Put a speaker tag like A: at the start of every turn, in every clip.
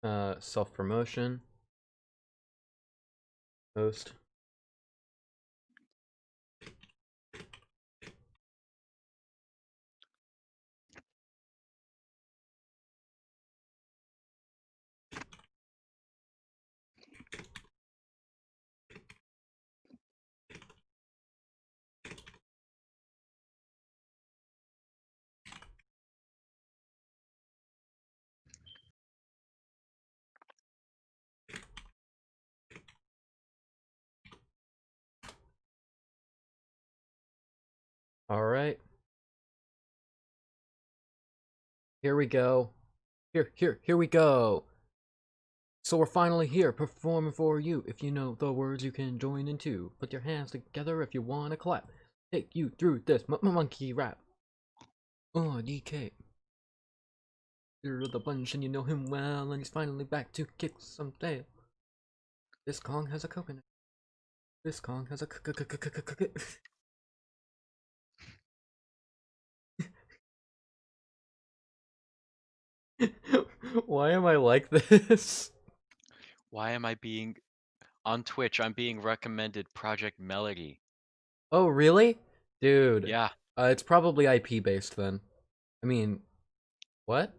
A: Self-promotion. Post. Alright. Here we go. Here we go. So we're finally here, performing for you. If you know the words, you can join in too. Put your hands together if you wanna clap. Take you through this monkey rap. Oh, DK. You're the bunch and you know him well, and he's finally back to kick some tail. This Kong has a coconut. This Kong has a Why am I like this?
B: Why am I being on Twitch? I'm being recommended Project Melody.
A: Oh, really? Dude.
B: Yeah,
A: It's probably IP based then. I mean, what?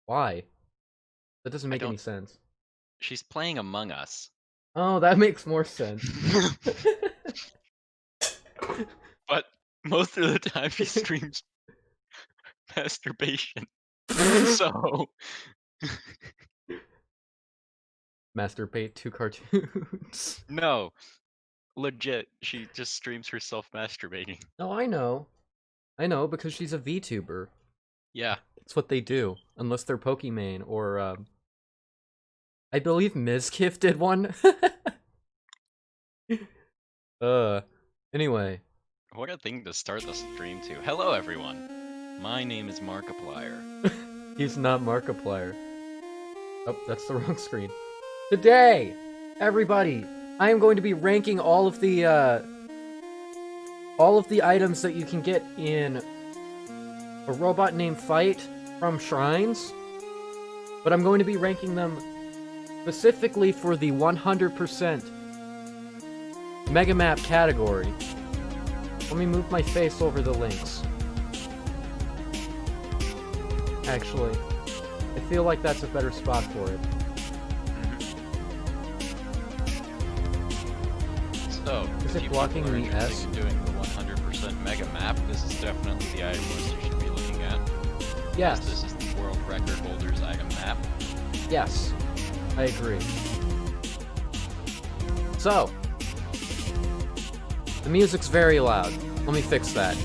A: Why? That doesn't
B: I
A: make any
B: don't.
A: sense.
B: She's playing Among Us.
A: Oh, that makes more sense.
B: But most of the time she streams masturbation. So
A: Masturbate to cartoons.
B: no, legit, she just streams herself masturbating.
A: No, I know. I know, because she's a VTuber.
B: Yeah,
A: That's what they do. Unless they're Pokimane or, I believe Mizkif did one. Anyway.
B: what a thing to start the stream to. Hello everyone, my name is Markiplier.
A: He's not Markiplier. Oh, that's the wrong screen. Today, everybody, I am going to be ranking all of the items that you can get in a robot named Fight from shrines. But I'm going to be ranking them specifically for the 100% Mega Map category. Let me move my face over the links. Actually, I feel like that's a better spot for it.
B: So,
A: Is
B: if
A: it
B: you
A: blocking
B: people are
A: the
B: interested
A: S?
B: in doing the 100% Mega Map, this is definitely the item list you should be looking at.
A: Yes.
B: This is the world record holder's item map.
A: Yes. I agree. So, the music's very loud. Let me fix that.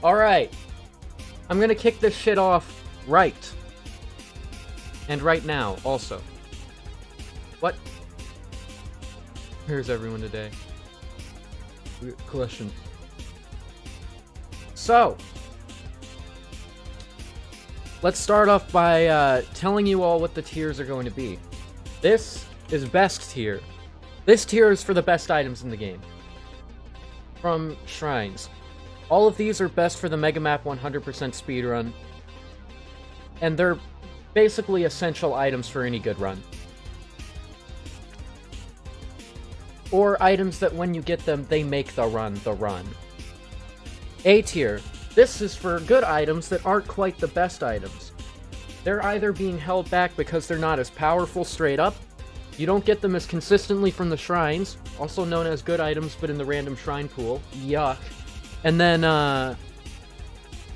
A: Alright. I'm gonna kick this shit off right. And right now, also. What? Here's everyone today. Question. So, let's start off by telling you all what the tiers are going to be. This is best tier. This tier is for the best items in the game. From shrines. All of these are best for the Mega Map 100% speedrun. And they're basically essential items for any good run. Or items that when you get them, they make the run the run. A tier. This is for good items that aren't quite the best items. They're either being held back because they're not as powerful straight up, you don't get them as consistently from the shrines, also known as good items but in the random shrine pool, yuck. And then,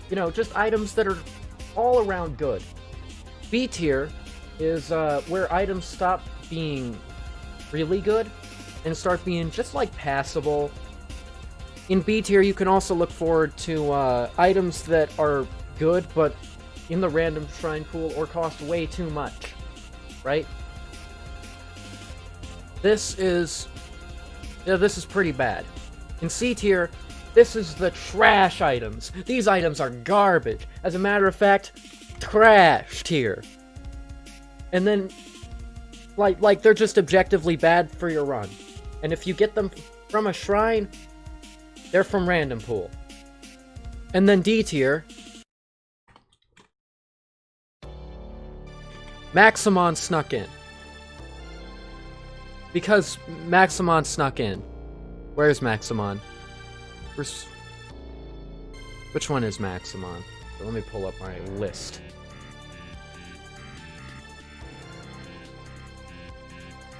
A: you know, just items that are all around good. B tier is where items stop being really good and start being just like passable. In B tier, you can also look forward to items that are good, but in the random shrine pool or cost way too much, right? This is pretty bad. In C tier, this is the trash items. These items are garbage. As a matter of fact, trash tier. And then, like they're just objectively bad for your run. And if you get them from a shrine, they're from random pool. And then D tier, Maximon snuck in. Because Maximon snuck in. Where's Maximon? Which one is Maximon? So let me pull up my list.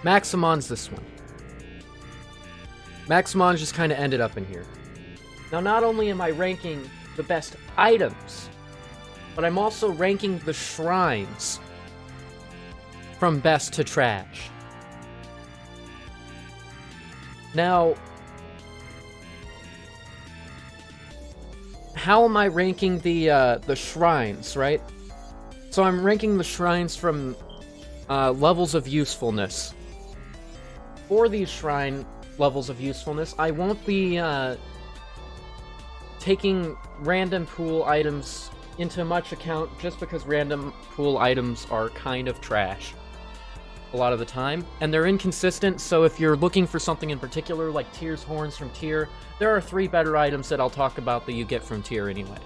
A: Maximon's this one. Maximon just kind of ended up in here. Now, not only am I ranking the best items, but I'm also ranking the shrines from best to trash. Now, how am I ranking the shrines, right? So I'm ranking the shrines from levels of usefulness. For these shrine levels of usefulness, I won't be taking random pool items into much account just because random pool items are kind of trash a lot of the time, and they're inconsistent, so if you're looking for something in particular, like Tyr's Horns from Tyr, there are 3 better items that I'll talk about that you get from Tyr anyway.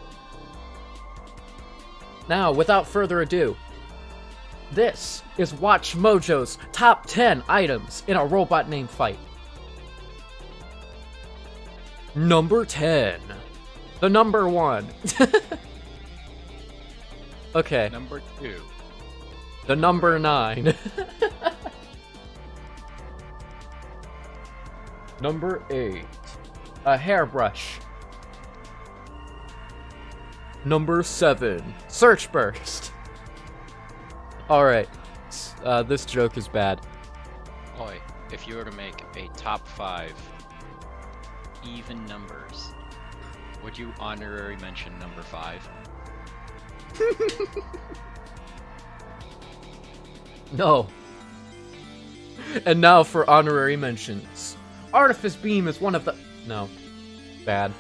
A: Now, without further ado, this is Watch Mojo's top 10 items in a robot name fight. Number 10. The number 1. Okay.
B: Number 2.
A: The number 9. Number 8. A hairbrush. Number 7. Search Burst. Alright. This joke is bad.
B: Oi, if you were to make a top 5 even numbers, would you honorary mention number 5?
A: No. And now for honorary mentions. Artifice Beam is one of the... No. Bad.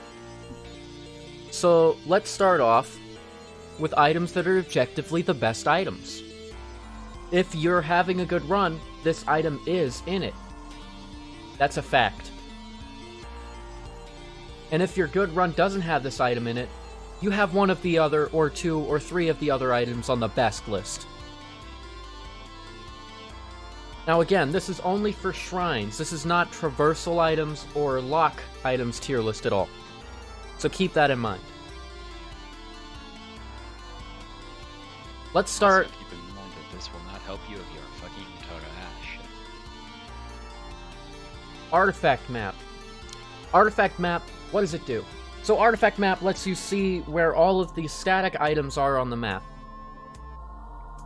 A: So, let's start off with items that are objectively the best items. If you're having a good run, this item is in it. That's a fact. And if your good run doesn't have this item in it, you have one of the other, or 2 or 3 of the other items on the best list. Now again, this is only for shrines. This is not traversal items or lock items tier list at all. So keep that in mind. Let's start...
B: Also keep in mind that this will not help you if you're fucking trash.
A: Artifact map. Artifact map, what does it do? So artifact map lets you see where all of the static items are on the map.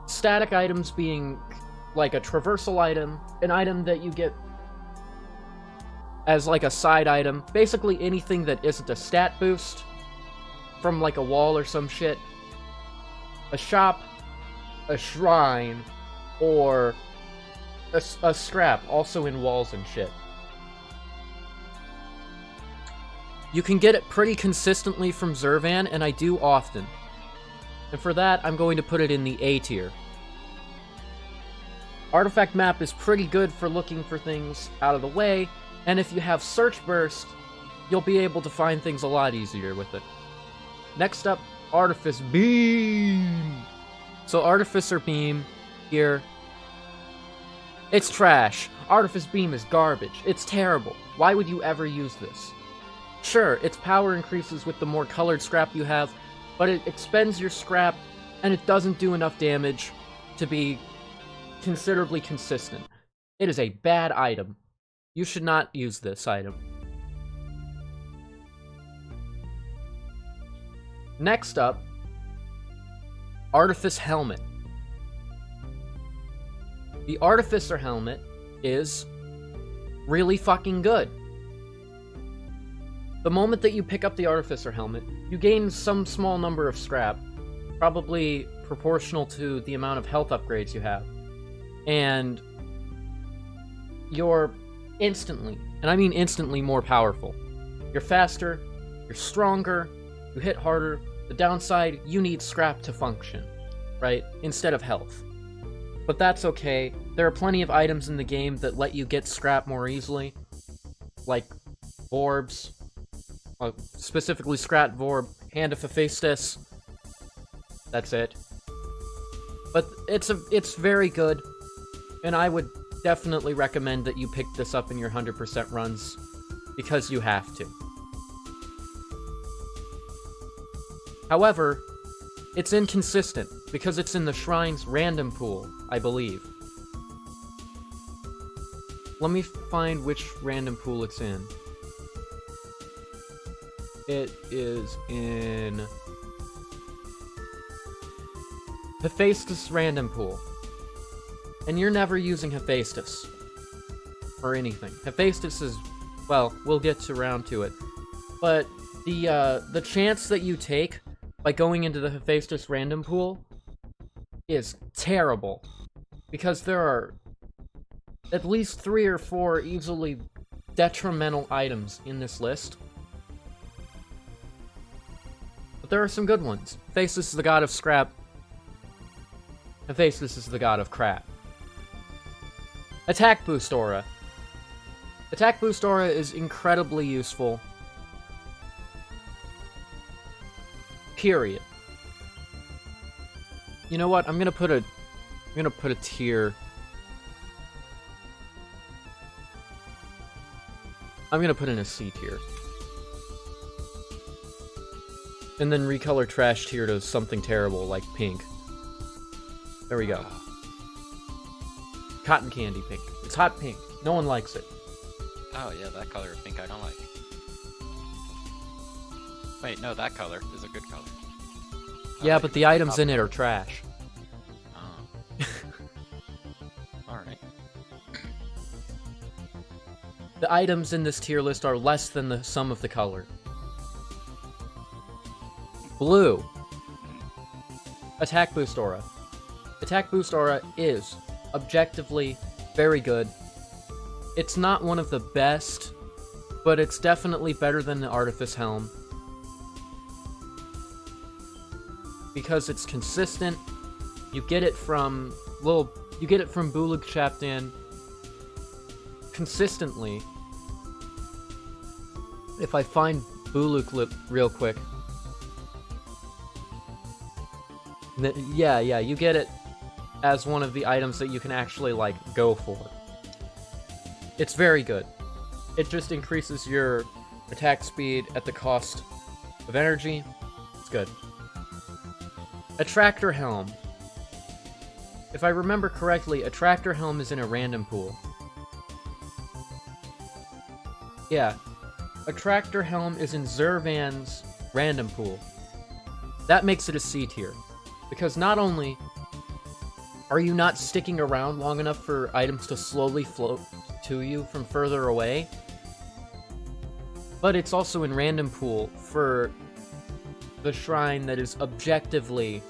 A: Static items being like a traversal item, an item that you get as like a side item, basically anything that isn't a stat boost from like a wall or some shit, a shop, a shrine, or a scrap, also in walls and shit. You can get it pretty consistently from Zurvan, and I do often. And for that, I'm going to put it in the A tier. Artifact map is pretty good for looking for things out of the way, and if you have Search Burst, you'll be able to find things a lot easier with it. Next up, Artifice Beam! So Artificer Beam, here, it's trash. Artifice Beam is garbage. It's terrible. Why would you ever use this? Sure, its power increases with the more colored scrap you have, but it expends your scrap, and it doesn't do enough damage to be considerably consistent. It is a bad item. You should not use this item. Next up, Artifice Helmet. The Artificer Helmet is really fucking good. The moment that you pick up the Artificer Helmet, you gain some small number of scrap, probably proportional to the amount of health upgrades you have. And you're instantly, and I mean instantly, more powerful. You're faster, you're stronger, you hit harder. The downside, you need scrap to function, right? Instead of health. But that's okay. There are plenty of items in the game that let you get scrap more easily. Like Vorbs, specifically Scrat Vorb, Hand of Hephaestus. That's it. But it's very good, and I would definitely recommend that you pick this up in your 100% runs, because you have to. However, it's inconsistent, because it's in the Shrine's random pool, I believe. Let me find which random pool it's in. It is in Hephaestus random pool. And you're never using Hephaestus or anything. Hephaestus is, well, we'll get around to it. But the chance that you take by going into the Hephaestus random pool is terrible, because there are at least 3 or 4 easily detrimental items in this list. But there are some good ones. Hephaestus is the god of scrap. Hephaestus is the god of crap. Attack Boost Aura. Attack Boost Aura is incredibly useful. Period. You know what? I'm gonna put a tier. I'm gonna put in a C tier. And then recolor trash tier to something terrible like pink. There we go. Cotton candy pink. It's hot pink. No one likes it.
B: Oh yeah, that color of pink I don't like. Wait, no, that color is a good color.
A: Yeah, but the items in it are trash.
B: Oh. Alright.
A: The items in this tier list are less than the sum of the color. Blue. Attack Boost Aura. Attack Boost Aura is objectively very good. It's not one of the best, but it's definitely better than the Artifice Helm, because it's consistent. You get it from Bulug Chapdan consistently. If I find Bulug real quick. Yeah, you get it as one of the items that you can actually, like, go for. It's very good. It just increases your attack speed at the cost of energy. It's good. Attractor Helm. If I remember correctly, Attractor Helm is in a random pool. Yeah. Attractor Helm is in Zurvan's random pool. That makes it a C tier. Because not only are you not sticking around long enough for items to slowly float to you from further away, but it's also in random pool for the shrine that is objectively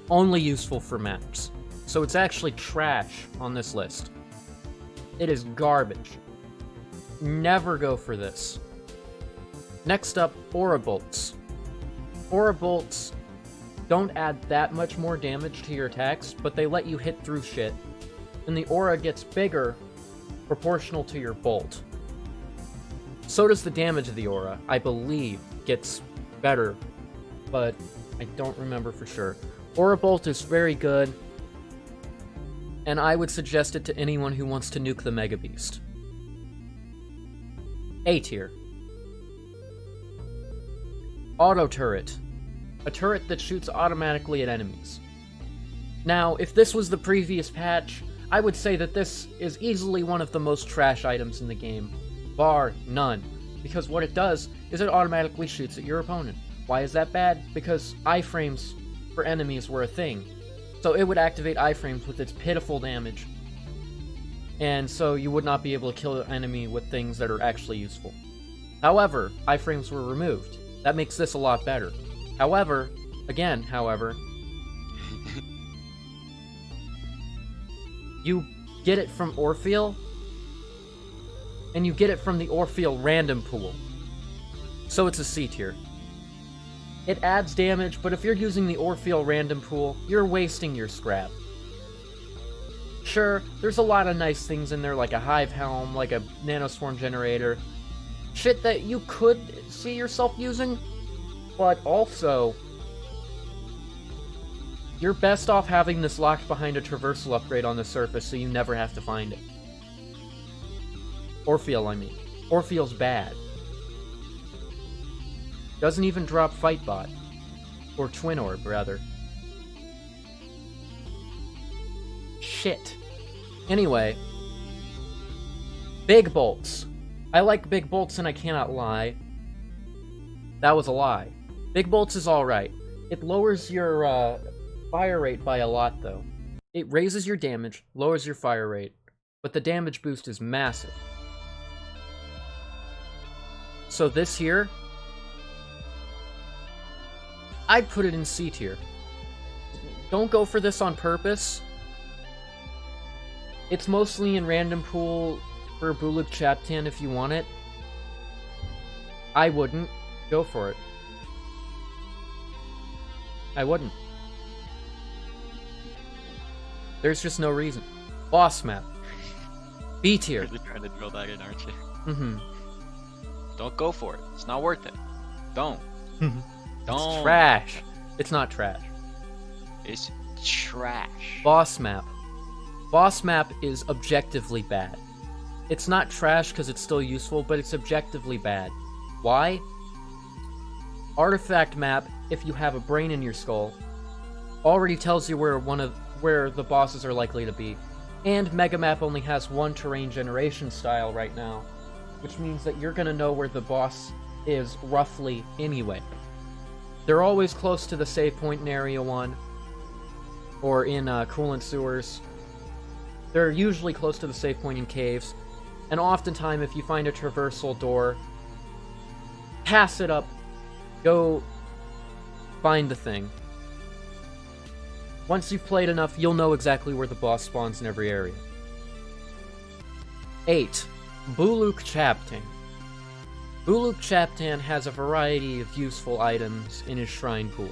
A: only useful for maps. So it's actually trash on this list. It is garbage. Never go for this. Next up, Aura Bolts. Aura Bolts don't add that much more damage to your attacks, but they let you hit through shit. And the aura gets bigger, proportional to your bolt. So does the damage of the aura, I believe, gets better, but I don't remember for sure. Aura Bolt is very good, and I would suggest it to anyone who wants to nuke the Mega Beast. A tier. Auto Turret. A turret that shoots automatically at enemies. Now, if this was the previous patch, I would say that this is easily one of the most trash items in the game, bar none, because what it does is it automatically shoots at your opponent. Why is that bad? Because iframes for enemies were a thing, so it would activate iframes with its pitiful damage, and so you would not be able to kill an enemy with things that are actually useful. However, iframes were removed. That makes this a lot better. However, you get it from Orpheal, and you get it from the Orpheal random pool. So it's a C tier. It adds damage, but if you're using the Orpheal random pool, you're wasting your scrap. Sure, there's a lot of nice things in there, like a hive helm, like a nanoswarm generator. Shit that you could see yourself using, but also, you're best off having this locked behind a traversal upgrade on the surface so you never have to find it. Orpheal, I mean. Orpheal's bad. Doesn't even drop Fightbot. Or Twin Orb, rather. Shit. Anyway. Big bolts. I like big bolts and I cannot lie. That was a lie. Big bolts is alright. It lowers your fire rate by a lot, though. It raises your damage, lowers your fire rate, but the damage boost is massive. So this here, I'd put it in C tier. Don't go for this on purpose. It's mostly in random pool for Buluk Chaptan if you want it. I wouldn't. Go for it. I wouldn't. There's just no reason. Boss map. B tier.
B: You're really trying to drill that in, aren't you?
A: Mm-hmm.
B: Don't go for it. It's not worth it. Don't. Don't.
A: It's trash. It's not trash.
B: It's trash.
A: Boss map. Boss map is objectively bad. It's not trash because it's still useful, but it's objectively bad. Why? Artifact map, if you have a brain in your skull, already tells you where the bosses are likely to be. And Mega Map only has one terrain generation style right now, which means that you're gonna know where the boss is roughly anyway. They're always close to the save point in Area 1, or in Coolant Sewers. They're usually close to the save point in caves, and oftentimes if you find a traversal door, pass it up, go find the thing. Once you've played enough, you'll know exactly where the boss spawns in every area. 8. Buluk Chaptan. Buluk Chaptan has a variety of useful items in his shrine pool.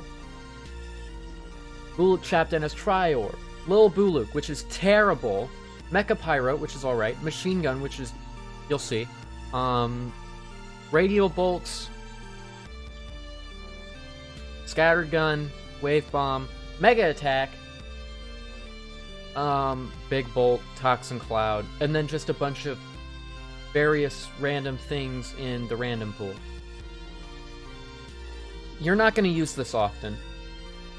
A: Buluk Chaptan has Triorb, Lil Buluk, which is terrible, Mecha Pyro, which is alright, Machine Gun, which is, you'll see, Radio Bolts, Scattered Gun, Wave Bomb, Mega Attack, Big Bolt, Toxin Cloud, and then just a bunch of various random things in the random pool. You're not going to use this often.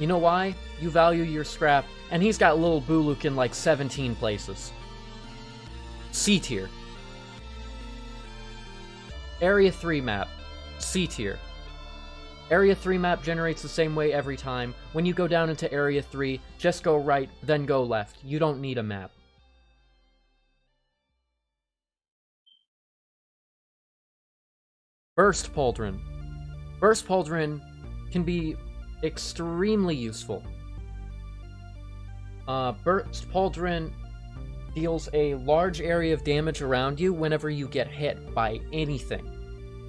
A: You know why? You value your scrap, and he's got Lil Buluk in like 17 places. C tier. Area 3 map. C tier. Area 3 map generates the same way every time. When you go down into Area 3, just go right, then go left. You don't need a map. Burst Pauldron. Burst Pauldron can be extremely useful. Burst Pauldron deals a large area of damage around you whenever you get hit by anything.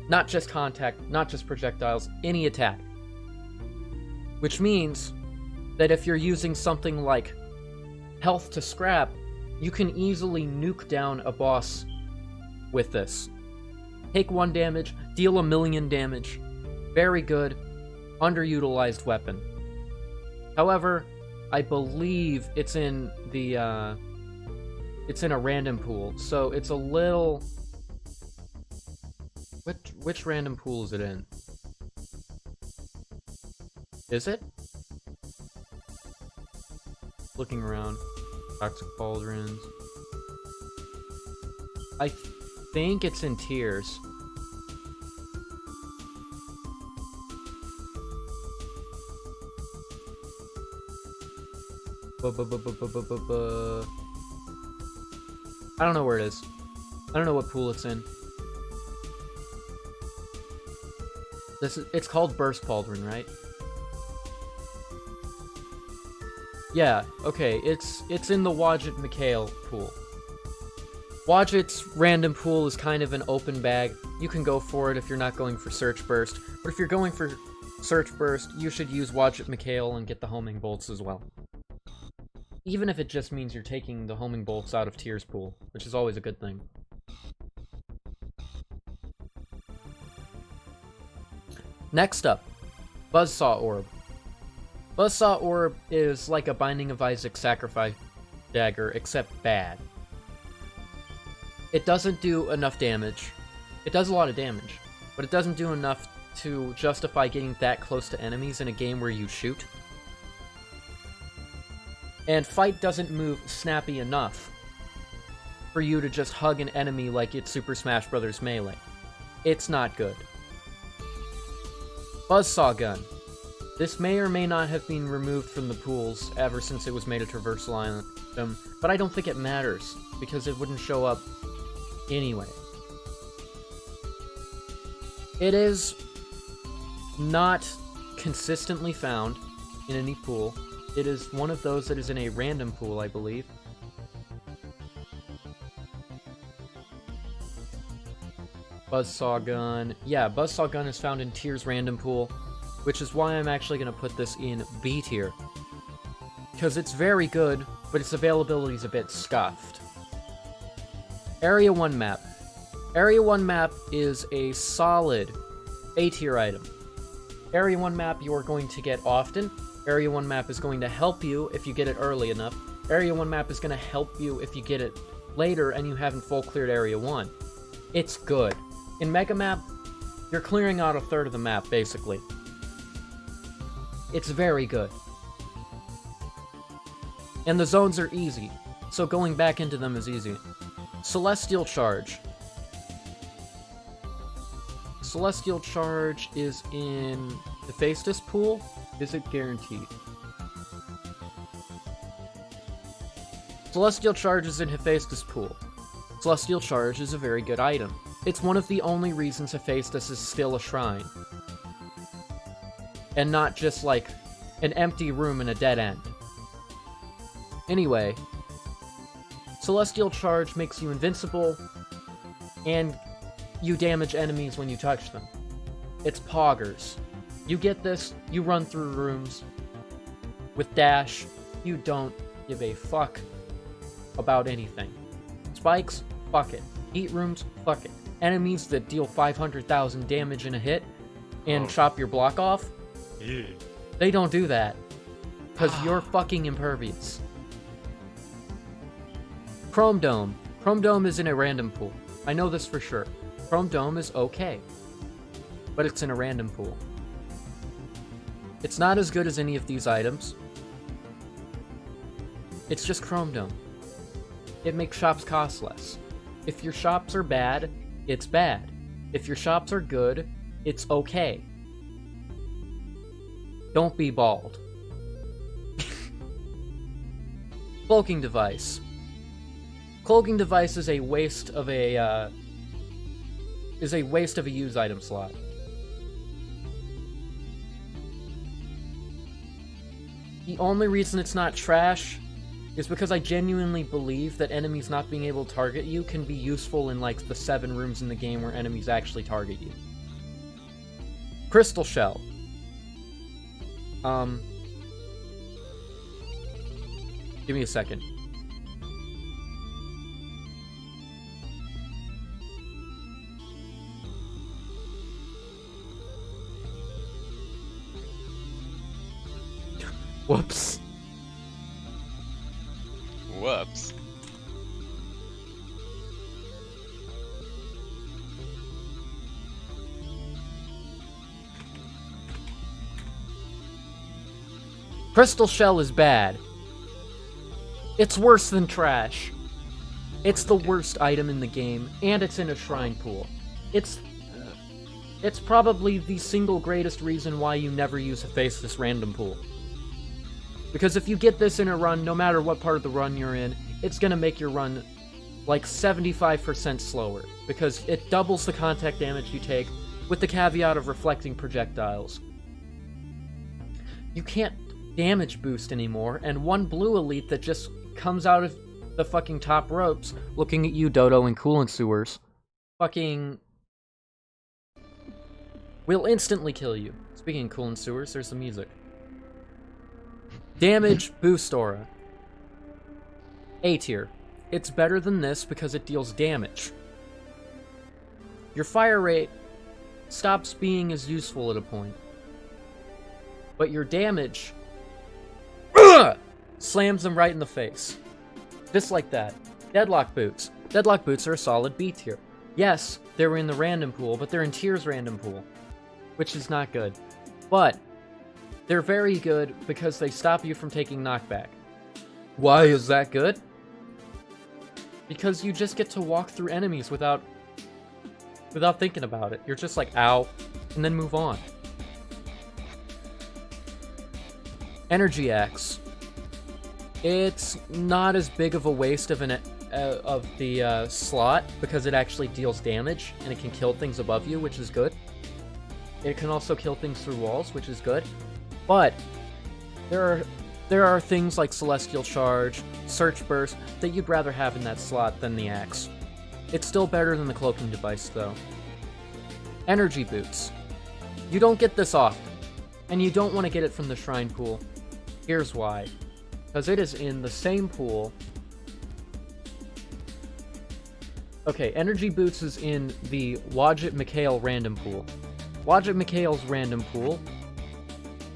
A: Not just contact, not just projectiles, any attack. Which means that if you're using something like health to scrap, you can easily nuke down a boss with this. Take 1 damage, deal 1,000,000 damage. Very good, underutilized weapon. However, I believe it's in the, it's in a random pool, so it's a little... Which random pool is it in? Is it? Looking around. Toxic Pauldrons. I think it's in tiers. I don't know where it is. I don't know what pool it's in. It's called Burst Pauldron, right? Yeah, okay, it's in the Wadjet Mikhail pool. Wadjet's random pool is kind of an open bag. You can go for it if you're not going for Search Burst, but if you're going for Search Burst, you should use Wadjet Mikhail and get the homing bolts as well. Even if it just means you're taking the homing bolts out of Tyr's pool, which is always a good thing. Next up, Buzzsaw Orb. Buzzsaw Orb is like a Binding of Isaac sacrifice dagger, except bad. It doesn't do enough damage. It does a lot of damage, but it doesn't do enough to justify getting that close to enemies in a game where you shoot. And Fight doesn't move snappy enough for you to just hug an enemy like it's Super Smash Bros. Melee. It's not good. Buzzsaw Gun. This may or may not have been removed from the pools ever since it was made a traversal item, but I don't think it matters, because it wouldn't show up anyway. It is not consistently found in any pool. It is one of those that is in a random pool, I believe. Buzzsaw Gun. Yeah, Buzzsaw Gun is found in Tyr's random pool, which is why I'm actually going to put this in B tier. Because it's very good, but its availability is a bit scuffed. Area 1 map. Area 1 map is a solid A tier item. Area 1 map you are going to get often. Area 1 map is going to help you if you get it early enough. Area 1 map is going to help you if you get it later and you haven't full cleared Area 1. It's good. In Mega Map, you're clearing out a third of the map, basically. It's very good. And the zones are easy, so going back into them is easy. Celestial Charge. Celestial Charge is in Hephaestus pool. Is it guaranteed? Celestial Charge is in Hephaestus pool. Celestial Charge is a very good item. It's one of the only reasons Hephaestus is still a shrine. And not just like an empty room in a dead end. Anyway, Celestial Charge makes you invincible, and you damage enemies when you touch them. It's poggers. You get this, you run through rooms. With dash, you don't give a fuck about anything. Spikes, fuck it. Eat rooms, fuck it. Enemies that deal 500,000 damage in a hit and chop your block off, they don't do that. Because you're fucking impervious. Chrome Dome. Chrome Dome is in a random pool. I know this for sure. Chrome Dome is okay. But it's in a random pool. It's not as good as any of these items. It's just Chrome Dome. It makes shops cost less. If your shops are bad, it's bad. If your shops are good, it's okay. Don't be bald. Cloaking Device. Cloaking Device is a waste of a use item slot. The only reason it's not trash is because I genuinely believe that enemies not being able to target you can be useful in, like, the 7 rooms in the game where enemies actually target you. Crystal Shell. Give me a second. Whoops.
B: Whoops.
A: Crystal Shell is bad. It's worse than trash. It's the worst item in the game, and it's in a shrine pool. It's probably the single greatest reason why you never use Hephaestus random pool. Because if you get this in a run, no matter what part of the run you're in, it's gonna make your run like 75% slower. Because it doubles the contact damage you take, with the caveat of reflecting projectiles. You can't damage boost anymore, and one blue elite that just comes out of the fucking top ropes, looking at you, Dodo, and Coolant Sewers, fucking will instantly kill you. Speaking of Coolant Sewers, there's the music. Damage boost aura. A tier. It's better than this because it deals damage. Your fire rate stops being as useful at a point. But your damage slams them right in the face. Just like that. Deadlock boots. Deadlock boots are a solid B tier. Yes, they were in the random pool, but they're in Tier's random pool, which is not good. But they're very good because they stop you from taking knockback. Why is that good? Because you just get to walk through enemies without thinking about it. You're just like, ow, and then move on. Energy Axe. It's not as big of a waste of the slot because it actually deals damage and it can kill things above you, which is good. It can also kill things through walls, which is good. But there are things like Celestial Charge, Search Burst that you'd rather have in that slot than the axe. It's still better than the cloaking device, though. Energy Boots. You don't get this often, and you don't want to get it from the Shrine Pool. Here's why. Because it is in the same pool. Okay, Energy Boots is in the Wadjet McHale random pool. Wadjet McHale's random pool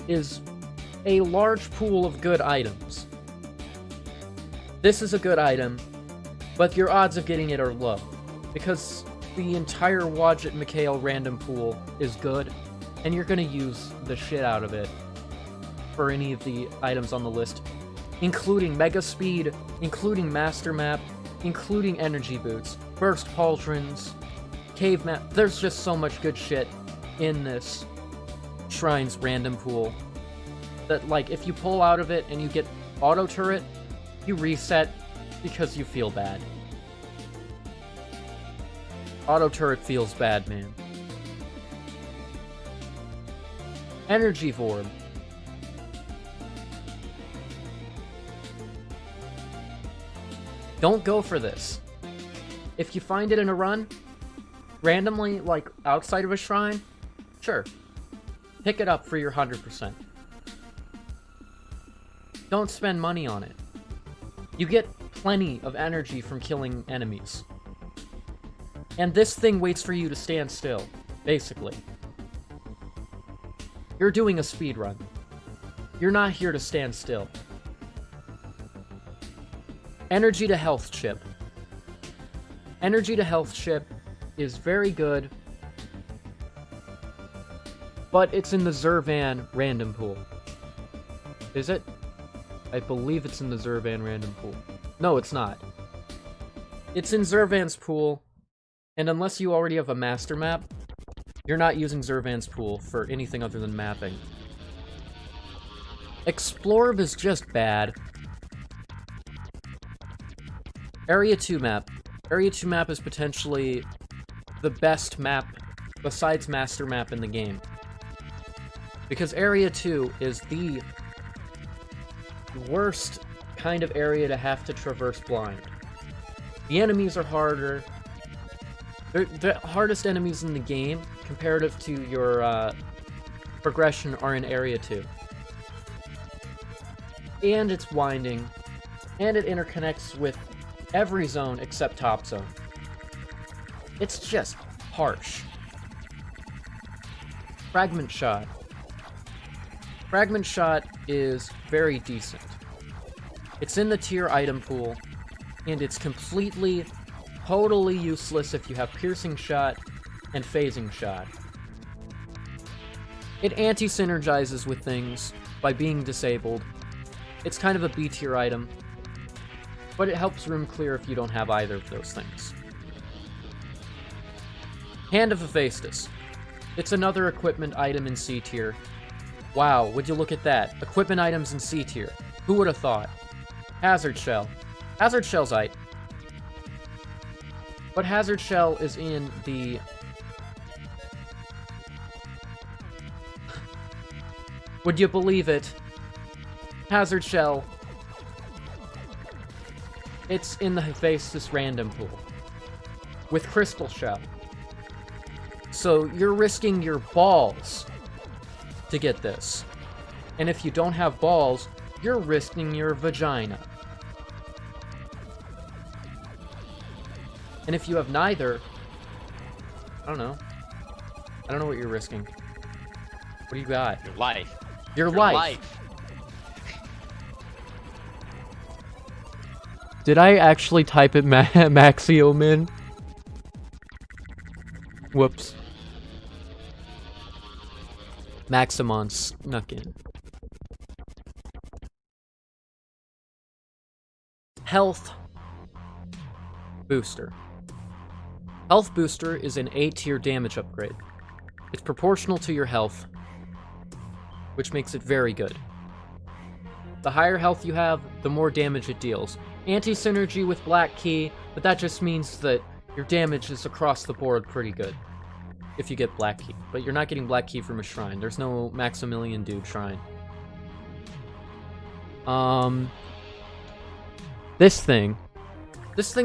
A: is a large pool of good items. This is a good item, but your odds of getting it are low, because the entire Wadjet McHale random pool is good, and you're gonna use the shit out of it for any of the items on the list, including Mega Speed, including Master Map, including Energy Boots, Burst Pauldrons, Cave Map. There's just so much good shit in this Shrine's random pool that, like, if you pull out of it and you get auto turret, you reset because you feel bad. Auto turret feels bad, man. Energy Vorb. Don't go for this. If you find it in a run, randomly, like, outside of a shrine, sure. Pick it up for your 100%. Don't spend money on it. You get plenty of energy from killing enemies. And this thing waits for you to stand still, basically. You're doing a speedrun. You're not here to stand still. Energy to Health Chip. Energy to Health Chip is very good, but it's in the Zurvan random pool. Is it? I believe it's in the Zurvan random pool. No, it's not. It's in Zurvan's pool, and unless you already have a master map, you're not using Zurvan's pool for anything other than mapping. Explorb is just bad. Area 2 map. Area 2 map is potentially the best map besides Master Map in the game. Because Area 2 is the worst kind of area to have to traverse blind. The enemies are harder. They're the hardest enemies in the game, comparative to your progression, are in Area 2. And it's winding, and it interconnects with every zone except Top Zone. It's just harsh. Fragment Shot. Fragment Shot is very decent. It's in the tier item pool, and it's completely, totally useless if you have Piercing Shot and Phasing Shot. It anti-synergizes with things by being disabled. It's kind of a B tier item, but it helps room clear if you don't have either of those things. Hand of Hephaestus. It's another equipment item in C tier. Wow, would you look at that? Equipment items in C tier. Who would have thought? Hazard Shell. Hazard Shell's aight. But Hazard Shell is in the... Would you believe it? Hazard Shell. It's in the Hephaestus random pool. With Crystal Shell. So you're risking your balls to get this. And if you don't have balls, you're risking your vagina. And if you have neither, I don't know. I don't know what you're risking. What do you got?
B: Your life.
A: Your life. Did I actually type it Maxiomin? Whoops. Maximon snuck in. Health Booster. Health Booster is an A-tier damage upgrade. It's proportional to your health, which makes it very good. The higher health you have, the more damage it deals. Anti-synergy with Black Key, but that just means that your damage is across the board pretty good if you get Black Key. But you're not getting Black Key from a shrine. There's no Maximilian Dude shrine. This thing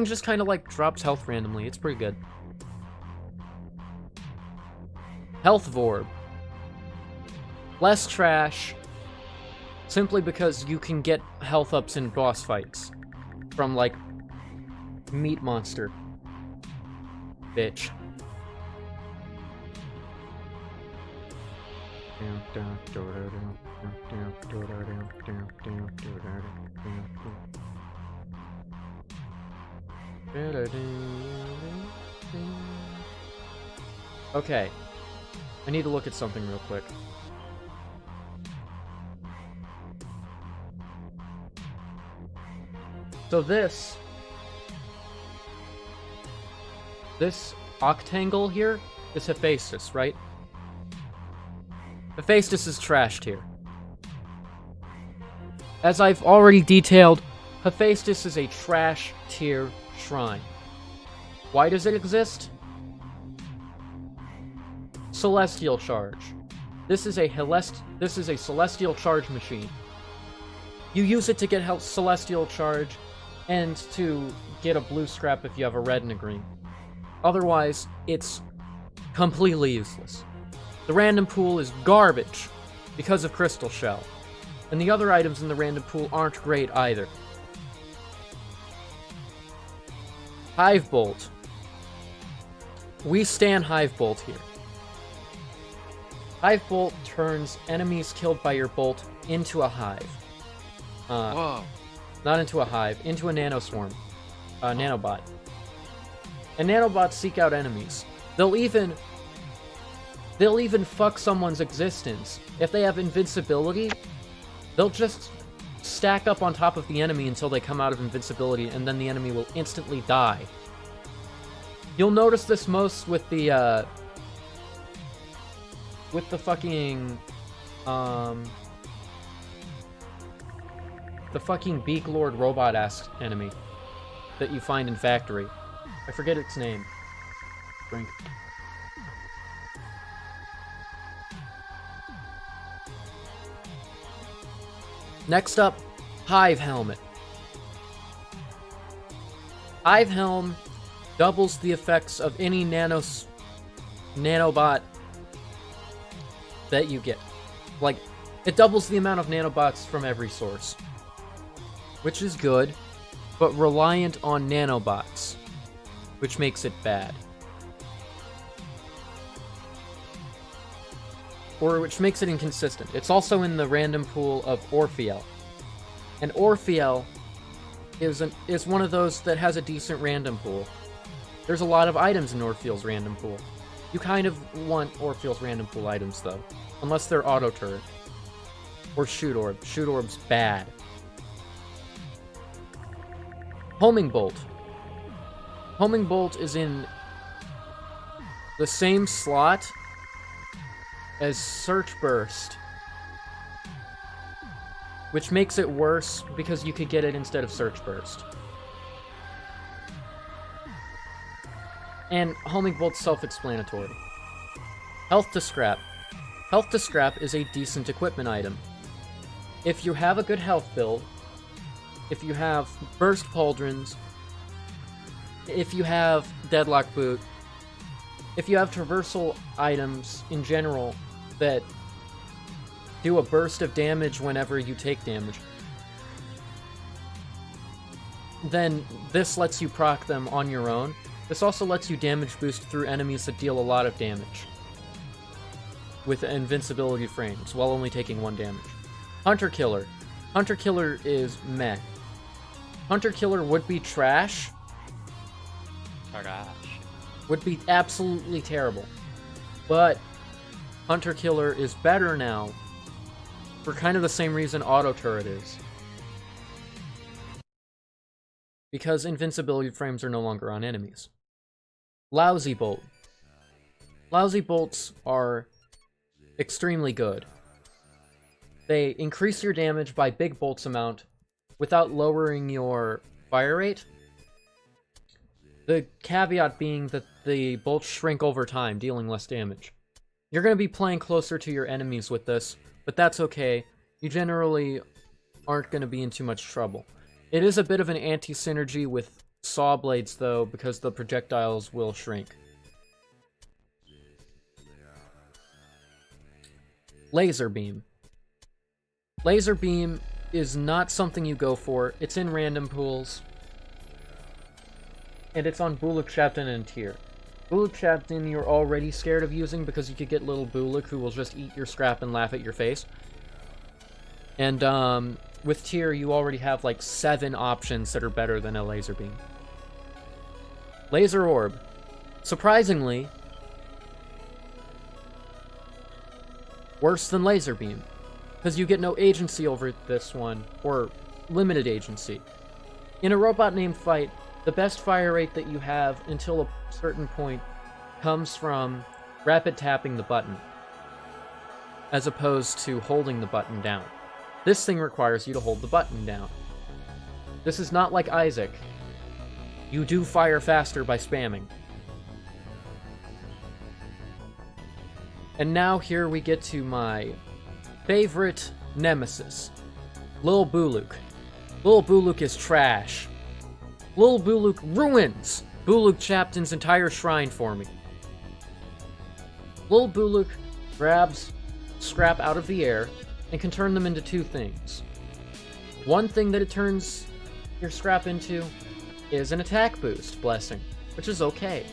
A: just kind of like drops health randomly. It's pretty good. Health Vorb. Less trash, simply because you can get health ups in boss fights from, like, Meat Monster. Bitch. Okay. I need to look at something real quick. So this octangle here is Hephaestus, right? Hephaestus is trashed here. As I've already detailed, Hephaestus is a trash tier shrine. Why does it exist? Celestial Charge. This is a Celestial Charge machine. You use it to get Celestial Charge and to get a blue scrap if you have a red and a green. Otherwise, it's completely useless. The random pool is garbage because of Crystal Shell. And the other items in the random pool aren't great either. Hive Bolt. We stand Hive Bolt here. Hive Bolt turns enemies killed by your bolt into a hive.
B: Whoa.
A: Not into a hive, into a nanoswarm. Nanobot. And nanobots seek out enemies. They'll even fuck someone's existence. If they have invincibility, they'll just stack up on top of the enemy until they come out of invincibility, and then the enemy will instantly die. You'll notice this most with the fucking, the fucking Beak Lord robot-ass enemy that you find in Factory. I forget its name. Drink. Next up, Hive Helmet. Hive Helm doubles the effects of any nanobot that you get. Like, it doubles the amount of nanobots from every source. Which is good, but reliant on nanobots, which makes it bad. Or which makes it inconsistent. It's also in the random pool of Orpheel. And Orpheel is one of those that has a decent random pool. There's a lot of items in Orpheel's random pool. You kind of want Orpheel's random pool items, though. Unless they're auto turret. Or Shoot Orb. Shoot Orb's bad. Homing Bolt. Homing Bolt is in the same slot as Search Burst, which makes it worse because you could get it instead of Search Burst. And Homing Bolt's self-explanatory. Health to Scrap. Health to Scrap is a decent equipment item. If you have a good health build, if you have Burst Pauldrons, if you have Deadlock Boot, if you have traversal items in general that do a burst of damage whenever you take damage, then this lets you proc them on your own, This also lets you damage boost through enemies that deal a lot of damage with invincibility frames, while only taking 1 damage. Hunter Killer. Hunter Killer is meh. Hunter Killer would be trash.
B: Trash.
A: Would be absolutely terrible. But Hunter Killer is better now for kind of the same reason Auto Turret is. Because invincibility frames are no longer on enemies. Lousy Bolt. Lousy Bolts are extremely good. They increase your damage by big bolts amount without lowering your fire rate. The caveat being that the bolts shrink over time, dealing less damage. You're going to be playing closer to your enemies with this, but that's okay. You generally aren't going to be in too much trouble. It is a bit of an anti-synergy with saw blades, though, because the projectiles will shrink. Laser Beam. Laser Beam is not something you go for. It's in random pools. And it's on Buluk, Captain, and Tyr. Buluk Captain you're already scared of using because you could get little Buluk who will just eat your scrap and laugh at your face. And with Tyr you already have like 7 options that are better than a Laser Beam. Laser Orb. Surprisingly, worse than Laser Beam, because you get no agency over this one, or limited agency. In a robot named Fight, the best fire rate that you have until a certain point comes from rapid tapping the button, as opposed to holding the button down. This thing requires you to hold the button down. This is not like Isaac. You do fire faster by spamming. And now here we get to my favorite nemesis, Lil Buluk. Lil Buluk is trash. Lil Buluk ruins Buluk Chaptin's entire shrine for me. Lil Buluk grabs scrap out of the air and can turn them into 2 things. One thing that it turns your scrap into is an attack boost blessing, which is okay.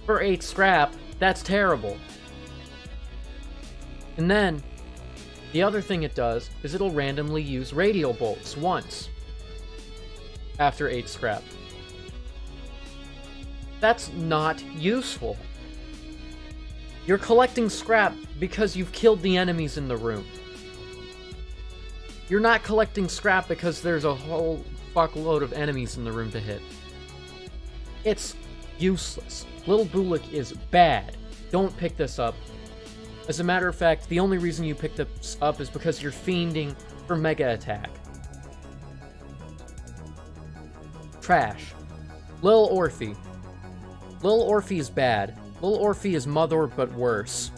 A: For 8 scrap, that's terrible. And then, the other thing it does is it'll randomly use radial bolts once after 8 scrap. That's not useful. You're collecting scrap because you've killed the enemies in the room. You're not collecting scrap because there's a whole fuckload of enemies in the room to hit. It's useless. Lil Buluk is bad. Don't pick this up. As a matter of fact, the only reason you picked this up is because you're fiending for Mega Attack. Trash. Lil Orphe. Lil Orphe is bad. Lil Orphe is Mother, but worse.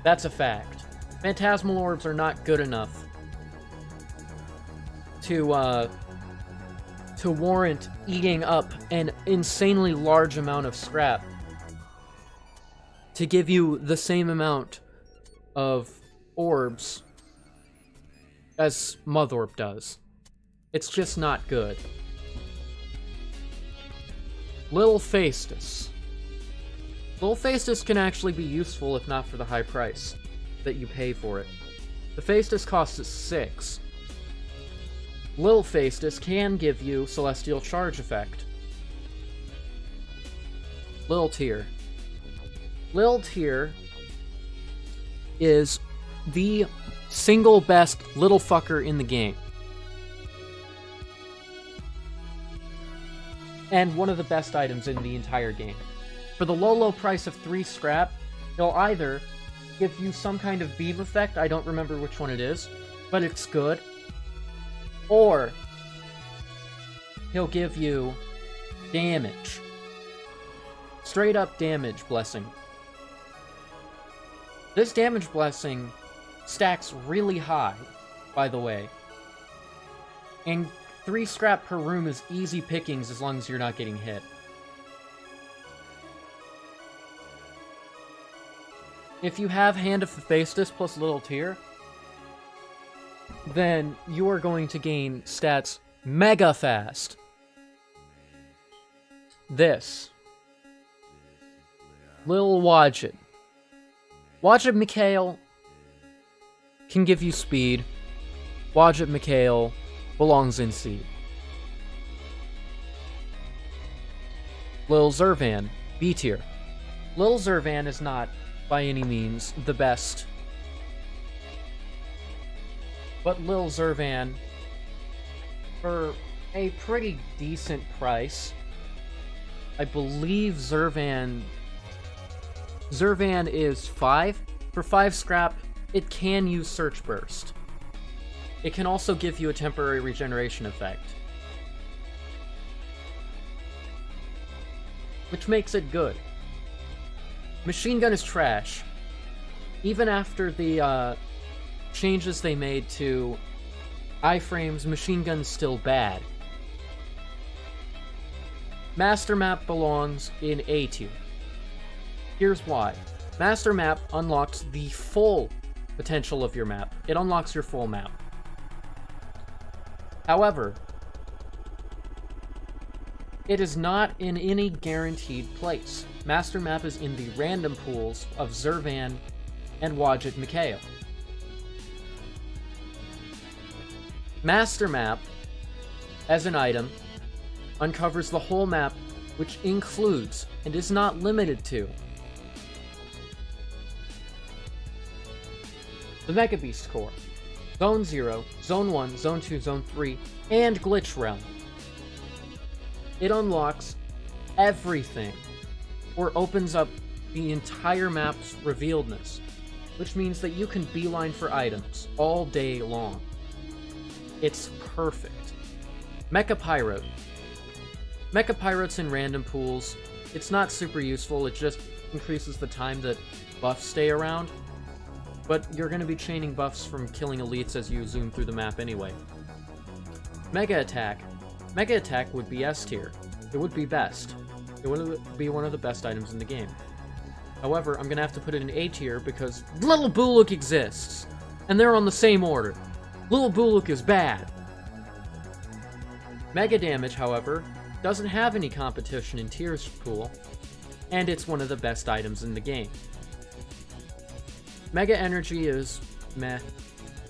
A: That's a fact. Phantasmal Orbs are not good enough to warrant eating up an insanely large amount of scrap to give you the same amount of orbs as Motherorb does. It's just not good. Lil Phaestus. Lil Phaestus can actually be useful if not for the high price that you pay for it. The Phaestus costs us 6. Lil Phaestus can give you Celestial Charge Effect. Lil Tyr. Lil Tyr is the single best little fucker in the game. And one of the best items in the entire game. For the low price of 3 scrap, he'll either give you some kind of beam effect, I don't remember which one it is, but it's good, or he'll give you damage. Straight up damage blessing. This damage blessing stacks really high, by the way. And 3 scrap per room is easy pickings as long as you're not getting hit. If you have Hand of Hephaestus plus Little Tyr, then you are going to gain stats mega fast. this. Lil Wadjet. Wadjet Mikhail can give you speed. Wadjet Mikhail belongs in C. Lil Zurvan, B tier. Lil Zurvan is not, by any means, the best. But Lil Zurvan, for a pretty decent price, I believe Zurvan is 5. For 5 scrap, it can use Search Burst. It can also give you a temporary regeneration effect, which makes it good. Machine Gun is trash. Even after the changes they made to iframes, Machine Gun's still bad. Master Map belongs in A tier. Here's why. Master Map unlocks the full potential of your map. It unlocks your full map. However, it is not in any guaranteed place. Master Map is in the random pools of Zurvan and Wadjet Mikhail. Master Map, as an item, uncovers the whole map, which includes, and is not limited to, the Mega Beast Core, Zone 0, Zone 1, Zone 2, Zone 3, and Glitch Realm. It unlocks everything, or opens up the entire map's revealedness, which means that you can beeline for items all day long. It's perfect. Mecha Pyro. Mecha Pyro's in random pools. It's not super useful, it just increases the time that buffs stay around. But you're going to be chaining buffs from killing elites as you zoom through the map anyway. Mega Attack. Mega Attack would be S tier. It would be best. It would be one of the best items in the game. However, I'm going to have to put it in A tier because Little Buluk exists. And they're on the same order. Little Buluk is bad. Mega Damage, however, doesn't have any competition in Tier's pool, and it's one of the best items in the game. Mega Energy is meh.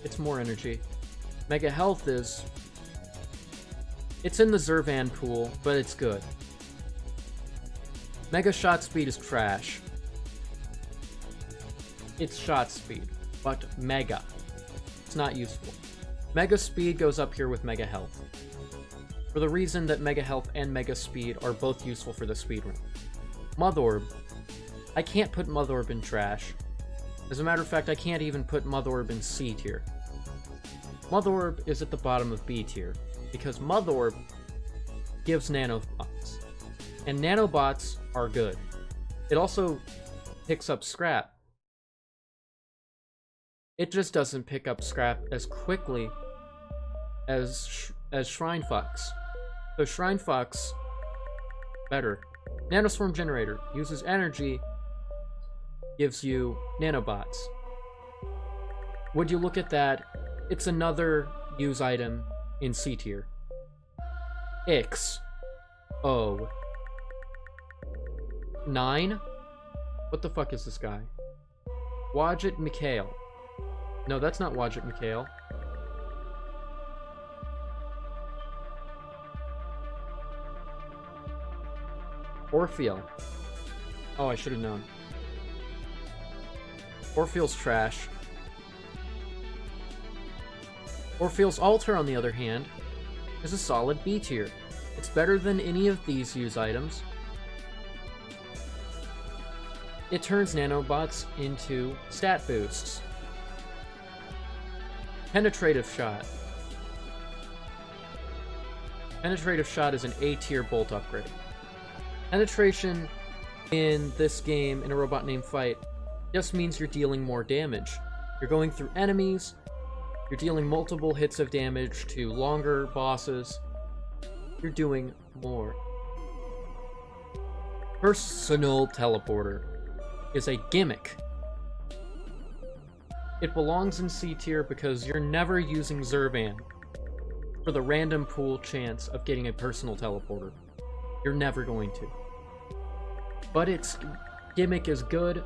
A: It's more energy. Mega Health is... it's in the Zurvan pool, but it's good. Mega Shot Speed is trash. It's shot speed, but mega. It's not useful. Mega Speed goes up here with Mega Health, for the reason that Mega Health and Mega Speed are both useful for the speedrun. Mother Orb. I can't put Mother Orb in trash. As a matter of fact, I can't even put Mother Orb in C tier. Mother Orb is at the bottom of B tier, because Mother Orb gives nanobots, and nanobots are good. It also picks up scrap. It just doesn't pick up scrap as quickly as Shrine Fox. So Shrine Fox, better. Nanoswarm Generator uses energy, gives you nanobots. Would you look at that? It's another use item in C tier. X. O. 9? What the fuck is this guy? Wadjet Mikhail. No, that's not Wadjet Mikhail. Orpheal. Oh, I should have known. Orpheal's trash. Orpheal's Altar, on the other hand, is a solid B tier. It's better than any of these use items. It turns nanobots into stat boosts. Penetrative Shot. Penetrative Shot is an A tier bolt upgrade. Penetration in this game, in a robot named Fight, just means you're dealing more damage. You're going through enemies, you're dealing multiple hits of damage to longer bosses, you're doing more. Personal Teleporter is a gimmick. It belongs in C tier because you're never using Zurvan for the random pool chance of getting a personal teleporter. You're never going to. But its gimmick is good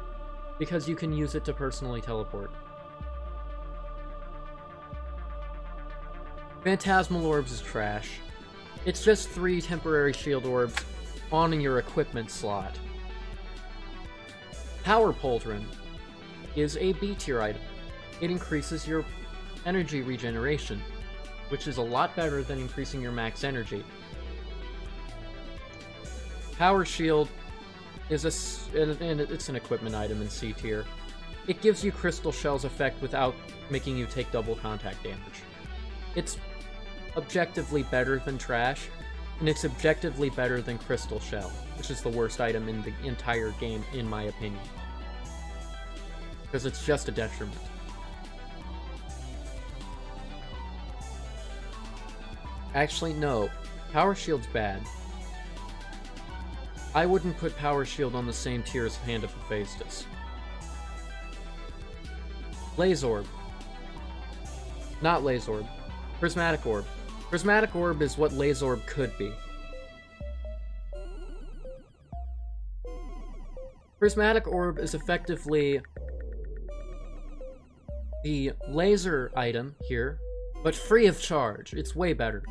A: because you can use it to personally teleport. Phantasmal Orbs is trash. It's just 3 temporary shield orbs on your equipment slot. Power Pauldron is a B tier item. It increases your energy regeneration, which is a lot better than increasing your max energy. Power Shield is it's an equipment item in C tier. It gives you Crystal Shell's effect without making you take double contact damage. It's objectively better than trash, and it's objectively better than Crystal Shell, which is the worst item in the entire game, in my opinion. Because it's just a detriment. Actually, no. Power Shield's bad. I wouldn't put Power Shield on the same tier as Hand of Hephaestus. Blaze Orb. Not Laze Orb. Prismatic Orb. Prismatic Orb is what Laze Orb could be. Prismatic Orb is effectively the laser item here, but free of charge. It's way better.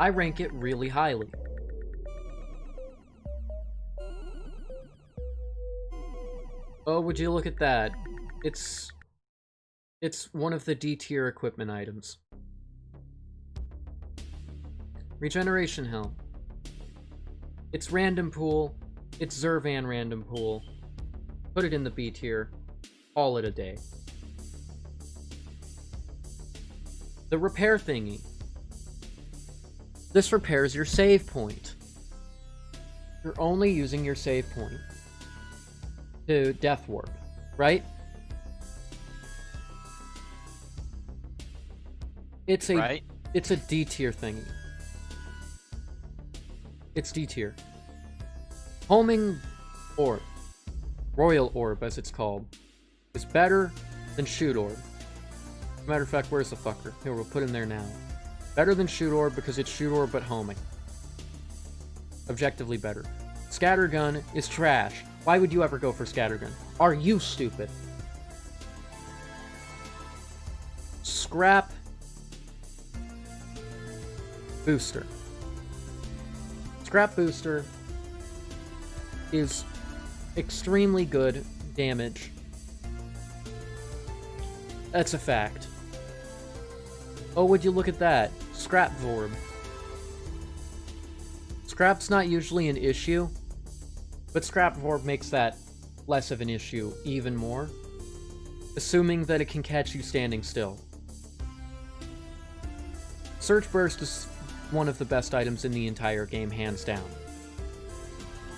A: I rank it really highly. Oh, would you look at that? It's one of the D tier equipment items. Regeneration Helm. It's random pool. It's Zervan random pool. Put it in the B tier. Call it a day. The repair thingy. This repairs your save point. You're only using your save point to Death Warp, right? It's a D tier thingy. It's D tier. Homing Orb, Royal Orb as it's called, is better than Shoot Orb. Matter of fact, where's the fucker? Here, we'll put him there now. Better than Shoot Orb because it's Shoot Orb but homing. Objectively better. Scattergun is trash. Why would you ever go for Scattergun? Are you stupid? Scrap Booster. Scrap Booster is extremely good damage. That's a fact. Oh, would you look at that? Scrap Vorb. Scrap's not usually an issue, but Scrap Vorb makes that less of an issue even more, assuming that it can catch you standing still. Search Burst is one of the best items in the entire game, hands down,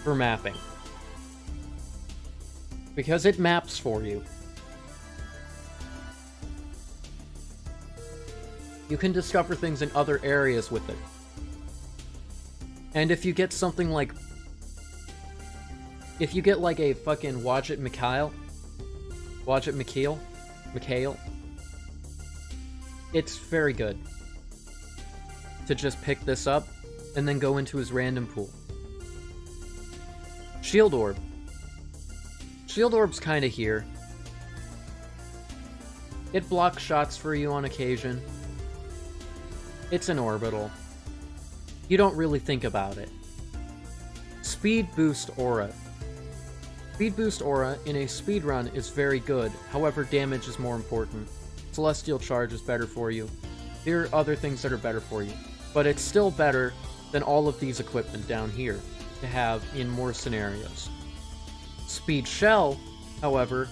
A: for mapping. Because it maps for you. You can discover things in other areas with it. And if you get something like... If you get like a fucking Wadjet Mikhail... Mikhail... It's very good to just pick this up and then go into his random pool. Shield Orb. Shield Orb's kinda here. It blocks shots for you on occasion. It's an orbital. You don't really think about it. Speed Boost Aura. Speed Boost Aura in a speedrun is very good, however damage is more important. Celestial Charge is better for you. There are other things that are better for you. But it's still better than all of these equipment down here to have in more scenarios. Speed Shell, however,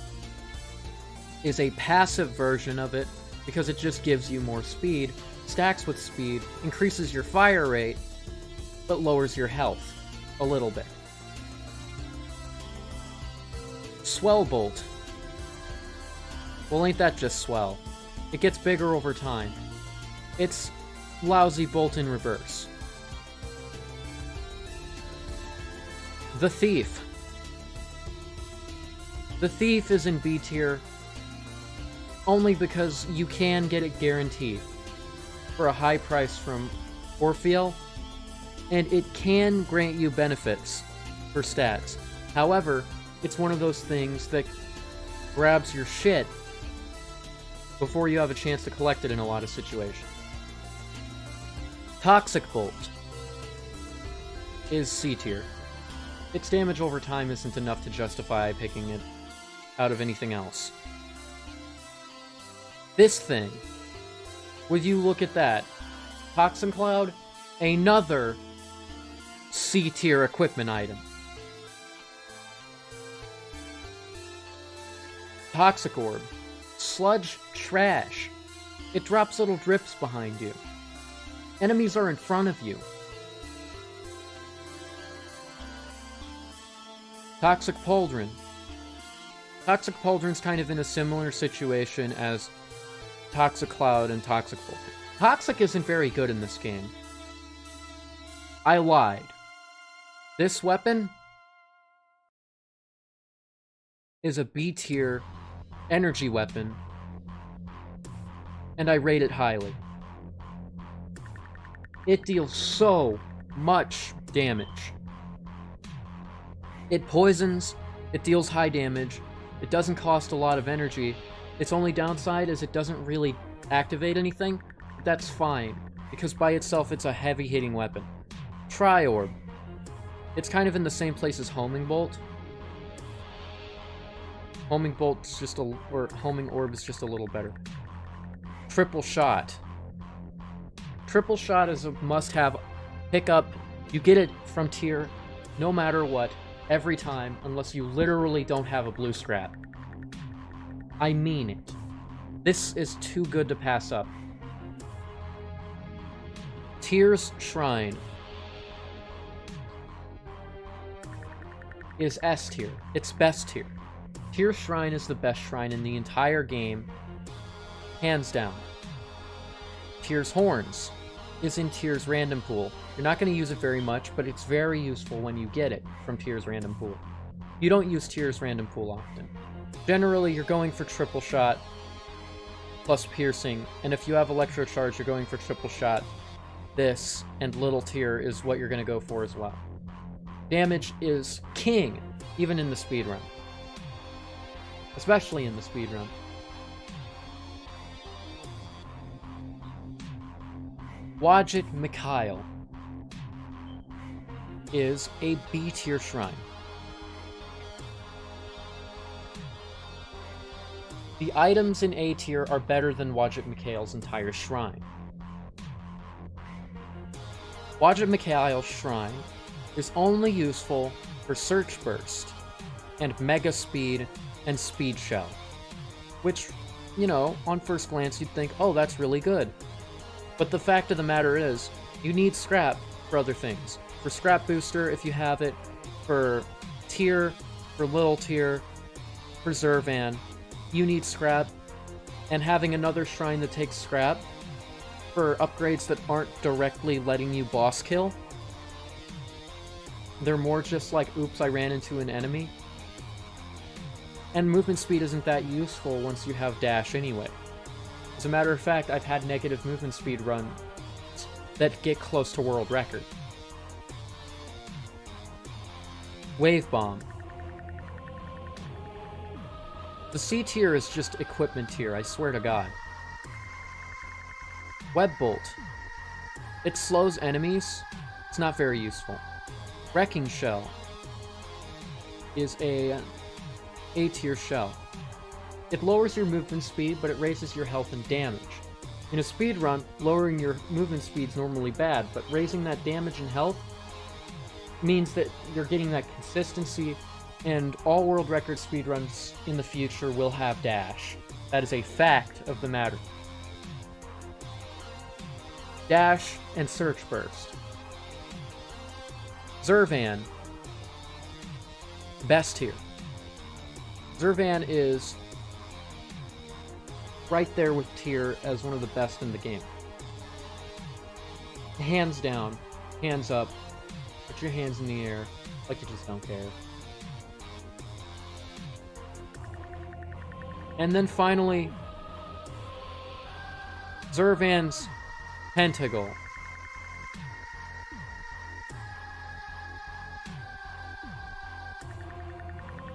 A: is a passive version of it because it just gives you more speed, stacks with speed, increases your fire rate, but lowers your health a little bit. Swell Bolt. Well, ain't that just swell? It gets bigger over time. It's lousy bolt in reverse. The Thief. The Thief is in B tier only because you can get it guaranteed for a high price from Orpheal, and it can grant you benefits for stats. However, it's one of those things that grabs your shit before you have a chance to collect it in a lot of situations. Toxic Bolt is C tier. Its damage over time isn't enough to justify picking it out of anything else. This thing, would you look at that? Toxin Cloud, another C tier equipment item. Toxic Orb, sludge trash. It drops little drips behind you. Enemies are in front of you. Toxic Pauldron. Toxic Pauldron's kind of in a similar situation as Toxic Cloud and Toxic Bolt. Toxic isn't very good in this game. I lied. This weapon is a B tier energy weapon, and I rate it highly. It deals so much damage. It poisons, it deals high damage, it doesn't cost a lot of energy. Its only downside is it doesn't really activate anything, but that's fine, because by itself it's a heavy-hitting weapon. Tri-Orb. It's kind of in the same place as Homing Bolt. Homing Bolt's just Homing Orb is just a little better. Triple Shot. Triple Shot is a must-have pickup. You get it from tier no matter what, every time, unless you literally don't have a blue scrap. I mean it. This is too good to pass up. Tier's Shrine is S tier. It's best tier. Tier's Shrine is the best shrine in the entire game, hands down. Tier's Horns is in Tier's random pool. You're not going to use it very much, but it's very useful when you get it from Tier's random pool. You don't use Tier's random pool often. Generally, you're going for Triple Shot plus Piercing, and if you have Electro Charge, you're going for Triple Shot. This and Little Tier is what you're going to go for as well. Damage is king, even in the speedrun. Especially in the speedrun. Wadjet Mikhail is a B tier shrine. The items in A tier are better than Wadjet Mikhail's entire shrine. Wadjet Mikhail's shrine is only useful for Search Burst and Mega Speed and Speed Shell, which, you know, on first glance you'd think, oh, that's really good. But the fact of the matter is, you need scrap for other things. For Scrap Booster, if you have it, for Tier, for Little Tier, for Zurvan, you need scrap, and having another shrine that takes scrap for upgrades that aren't directly letting you boss kill. They're more just like, oops, I ran into an enemy. And movement speed isn't that useful once you have dash anyway. As a matter of fact, I've had negative movement speed runs that get close to world record. Wave Bomb. The C tier is just equipment tier, I swear to God. Web Bolt. It slows enemies. It's not very useful. Wrecking Shell is a tier shell. It lowers your movement speed, but it raises your health and damage. In a speedrun, lowering your movement speed is normally bad, but raising that damage and health means that you're getting that consistency, and all world record speedruns in the future will have dash. That is a fact of the matter. Dash and Search Burst. Zurvan. Best tier. Zurvan is right there with tier as one of the best in the game. Hands down, hands up, put your hands in the air like you just don't care. And then finally, Zervan's Pentacle.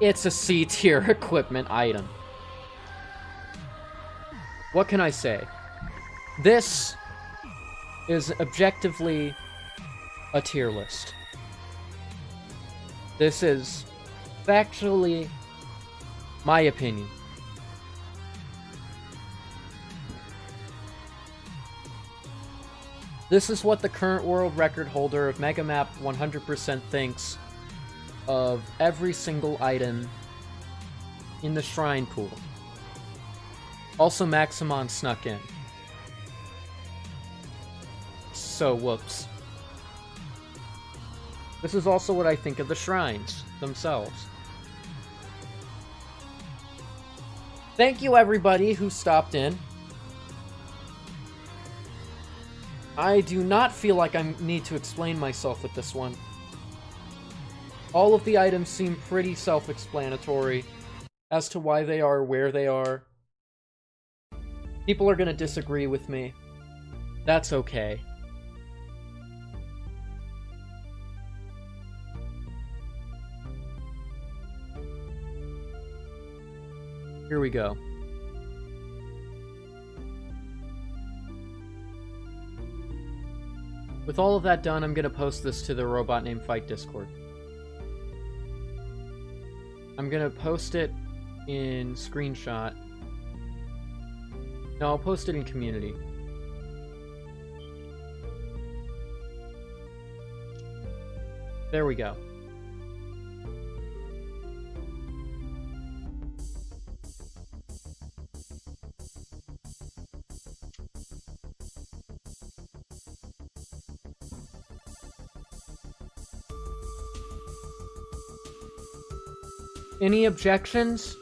A: It's a C tier equipment item. What can I say? This is objectively a tier list. This is factually my opinion. This is what the current world record holder of Mega Map 100% thinks of every single item in the shrine pool. Also, Maximon snuck in. So, whoops. This is also what I think of the shrines themselves. Thank you, everybody who stopped in. I do not feel like I need to explain myself with this one. All of the items seem pretty self-explanatory as to why they are where they are. People are gonna disagree with me. That's okay. Here we go. With all of that done, I'm gonna post this to the Robot Named Fight Discord. I'm gonna post it in screenshot. No, I'll post it in community. There we go. Any objections?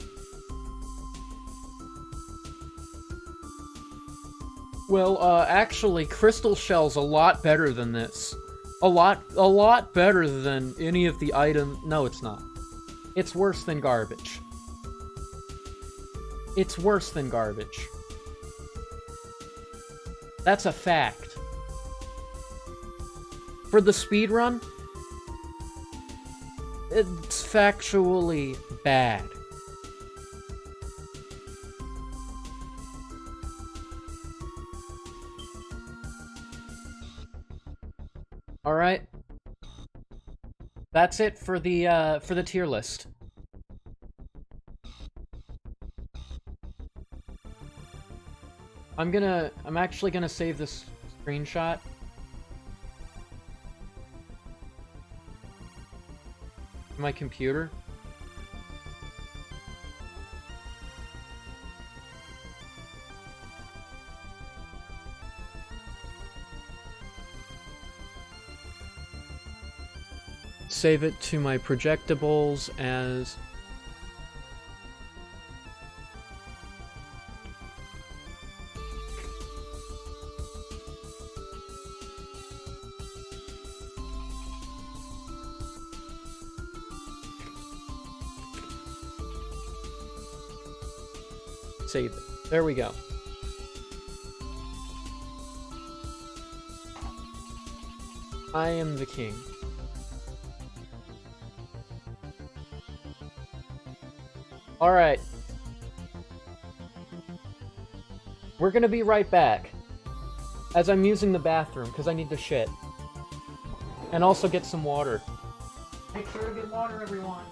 A: Well, actually, Crystal Shell's a lot better than this. A lot better than any of the items. No, it's not. It's worse than garbage. It's worse than garbage. That's a fact. For the speedrun, it's factually bad. All right. That's it for the tier list. I'm actually gonna save this screenshot. To my computer. Save it to my projectables as save it. There we go. I am the king. Alright. We're gonna be right back. As I'm using the bathroom, because I need to shit. And also get some water. Make sure to get water, everyone.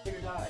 A: You're gonna die.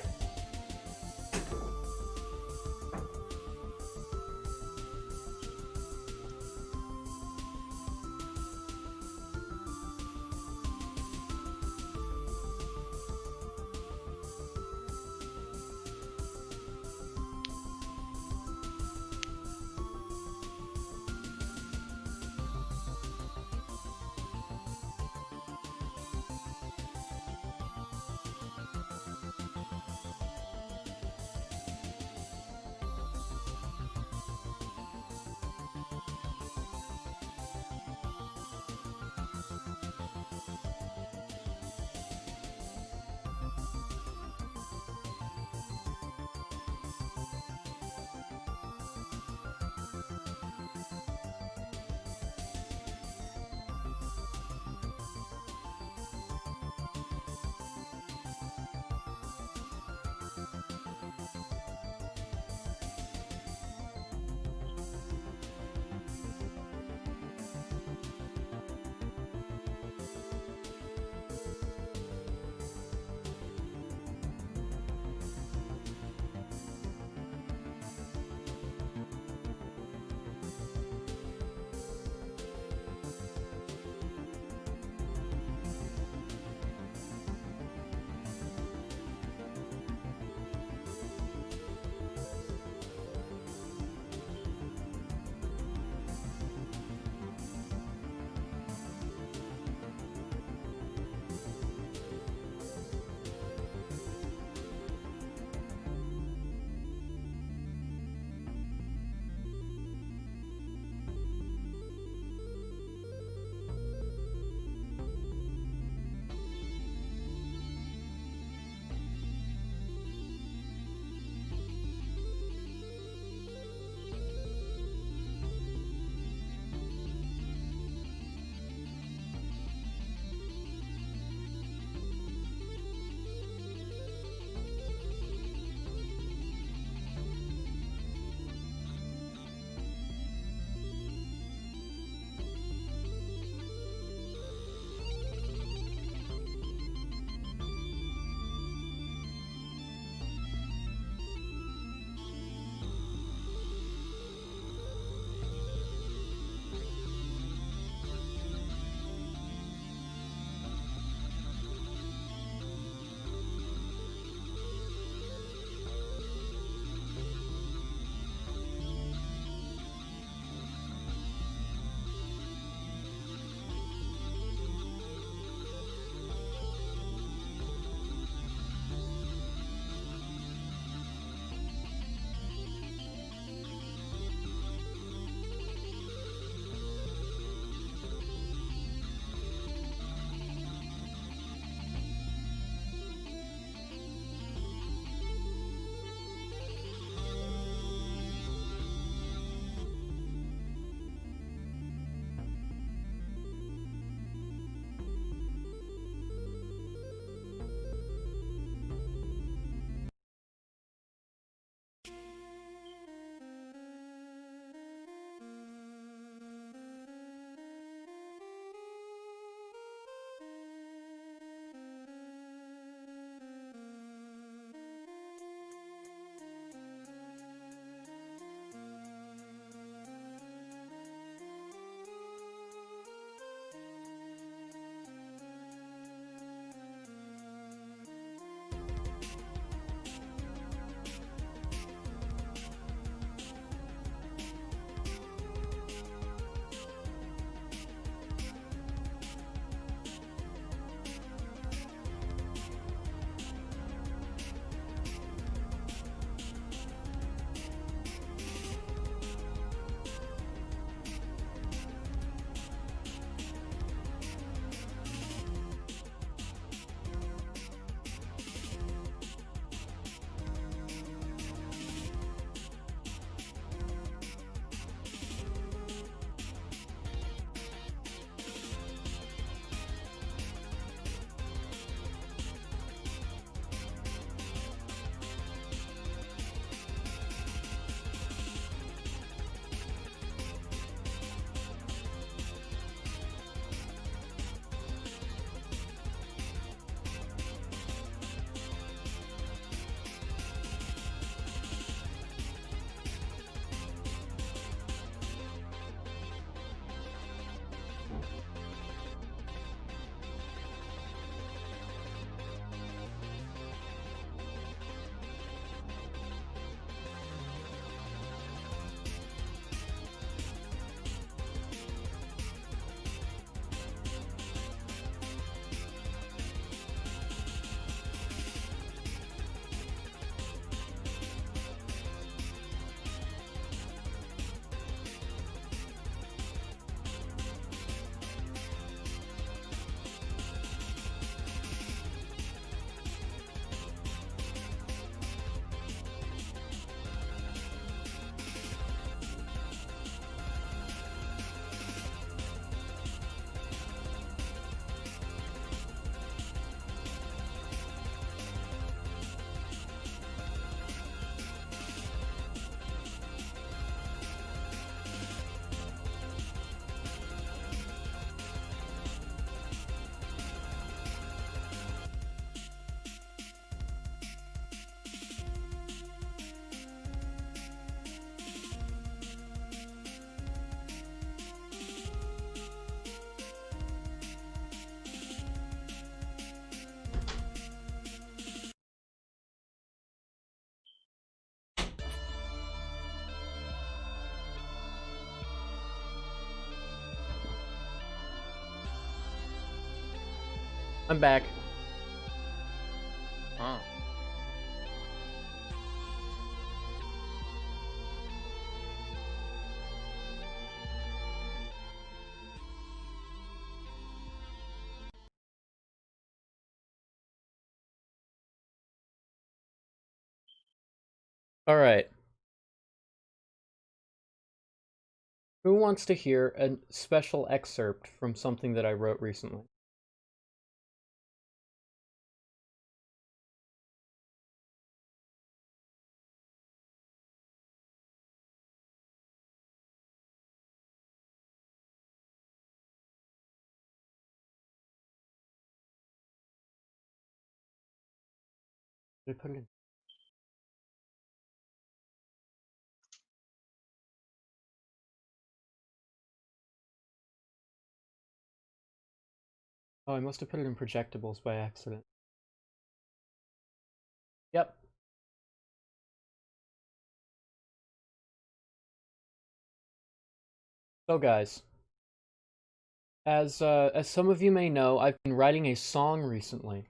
A: I'm back.
B: Oh.
A: Alright. Who wants to hear a special excerpt from something that I wrote recently? Did I put it in? Oh, I must have put it in projectables by accident. Yep. So guys, as some of you may know, I've been writing a song recently.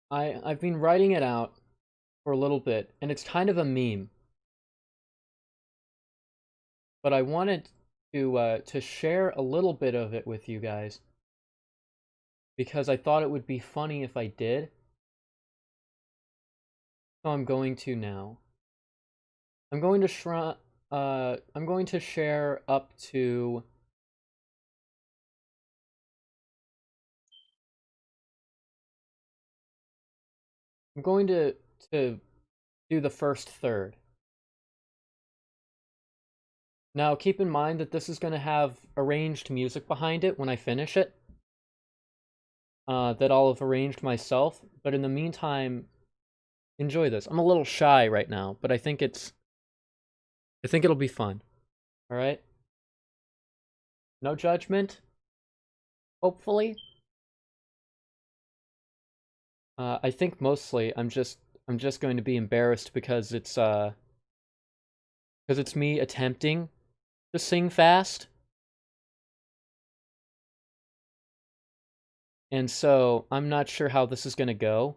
A: I've been writing it out for a little bit, and it's kind of a meme. But I wanted to share a little bit of it with you guys because I thought it would be funny if I did. So I'm going to now. I'm going to share up to I'm going to do the first third. Now, keep in mind that this is going to have arranged music behind it when I finish it. That I'll have arranged myself. But in the meantime, enjoy this. I'm a little shy right now, but I think it'll be fun. All right? No judgment. Hopefully. I think mostly I'm just going to be embarrassed because it's me attempting to sing fast. And so I'm not sure how this is going to go.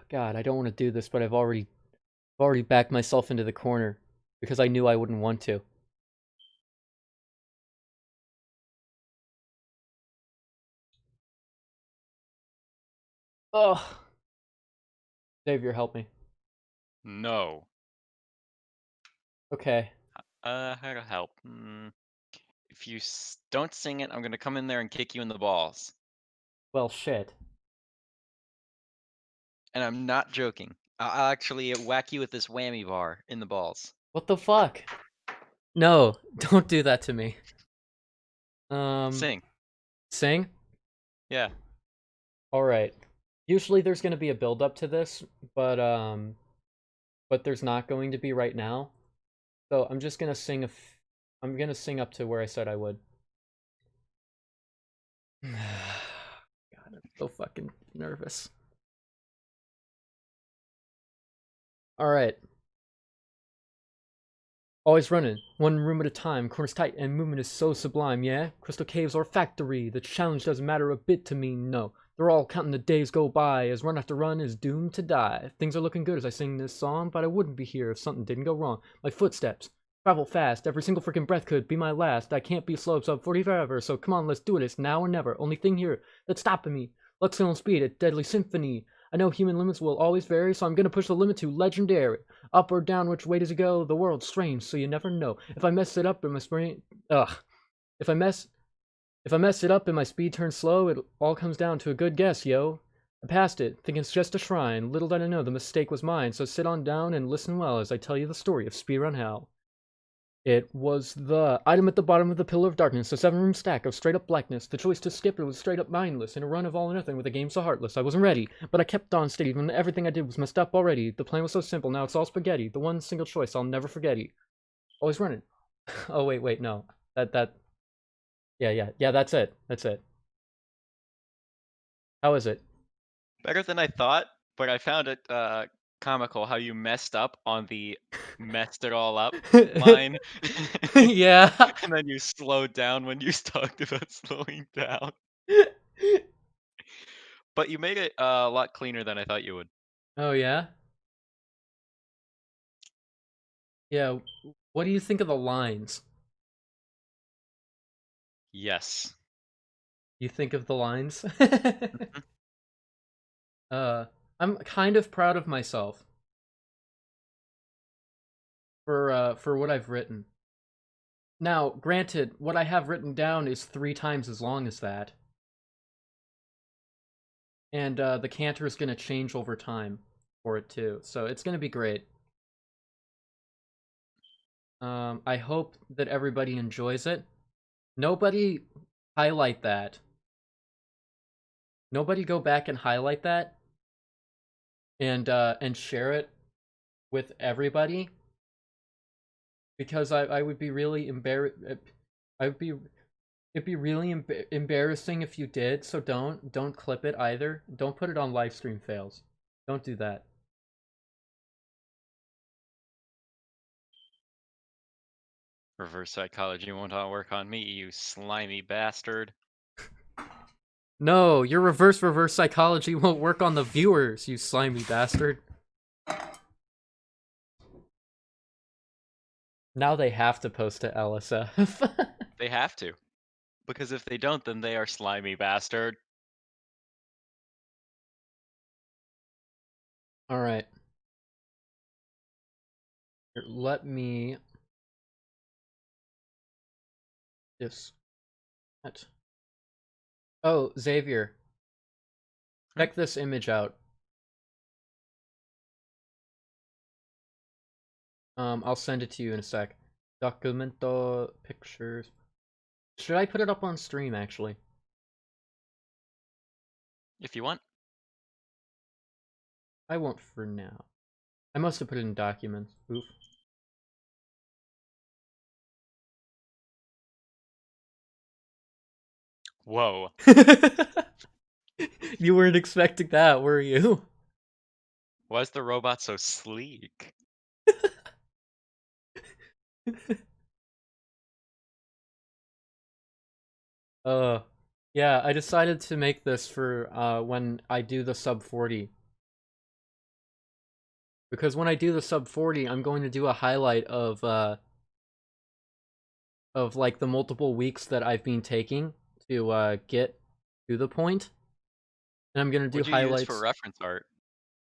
A: God, I don't want to do this, but I've already backed myself into the corner because I knew I wouldn't want to. Ugh. Xavier, help me.
B: No.
A: Okay.
B: How to help? If you don't sing it, I'm gonna come in there and kick you in the balls.
A: Well, shit.
B: And I'm not joking. I'll actually whack you with this whammy bar in the balls.
A: What the fuck? No, don't do that to me.
B: Sing.
A: Sing?
B: Yeah.
A: Alright. Usually there's gonna be a build-up to this, but there's not going to be right now. So I'm just gonna sing I'm gonna sing up to where I said I would. God, I'm so fucking nervous. Alright. Always running, one room at a time, corners tight, and movement is so sublime, yeah? Crystal caves or factory, the challenge doesn't matter a bit to me, no. They're all counting the days go by, as run after run is doomed to die. Things are looking good as I sing this song, but I wouldn't be here if something didn't go wrong. My footsteps travel fast, every single freaking breath could be my last. I can't be slow sub 40 forever, so come on, let's do it, it's now or never. Only thing here that's stopping me, Luck's on speed at Deadly Symphony. I know human limits will always vary, so I'm gonna push the limit to legendary. Up or down, which way does it go? The world's strange, so you never know. If I mess it up in my brain, If I mess it up and my speed turns slow, it all comes down to a good guess, yo. I passed it, thinking it's just a shrine. Little did I know the mistake was mine, so sit on down and listen well as I tell you the story of speedrun hell. It was the item at the bottom of the pillar of darkness, a 7-room stack of straight-up blackness. The choice to skip it was straight-up mindless, in a run of all or nothing with a game so heartless. I wasn't ready, but I kept on steady when everything I did was messed up already. The plan was so simple, now it's all spaghetti. The one single choice I'll never forget. Always running. Oh, wait, no. Yeah, that's it. That's it. How is it?
B: Better than I thought, but I found it comical how you messed up on the messed it all up line.
A: Yeah.
B: And then you slowed down when you talked about slowing down. But you made it a lot cleaner than I thought you would.
A: Oh, yeah? Yeah, what do you think of the lines?
B: Yes.
A: You think of the lines?
B: Mhm.
A: I'm kind of proud of myself for what I've written. Now, granted, what I have written down is 3 times as long as that. And the canter is going to change over time for it too. So it's going to be great. I hope that everybody enjoys it. Nobody highlight that. Nobody go back and highlight that and share it with everybody because I would be really embarrassed. I would be It'd be really embarrassing if you did. So don't clip it either. Don't put it on live stream fails. Don't do that.
B: Reverse psychology won't work on me, you slimy bastard.
A: No, your reverse psychology won't work on the viewers, you slimy bastard. Now they have to post to LSF.
B: They have to. Because if they don't, then they are slimy bastard.
A: Alright. Let me just... Oh, Xavier, check this image out. I'll send it to you in a sec. Documento pictures. Should I put it up on stream, actually?
B: If you want.
A: I won't for now. I must have put it in documents. Oof.
B: Whoa.
A: You weren't expecting that, were you?
B: Why is the robot so sleek?
A: Uh, yeah, I decided to make this for when I do the sub 40. Because when I do the sub 40, I'm going to do a highlight of like the multiple weeks that I've been taking to get to the point. And I'm gonna do
B: What'd you use for
A: highlights.
B: reference art?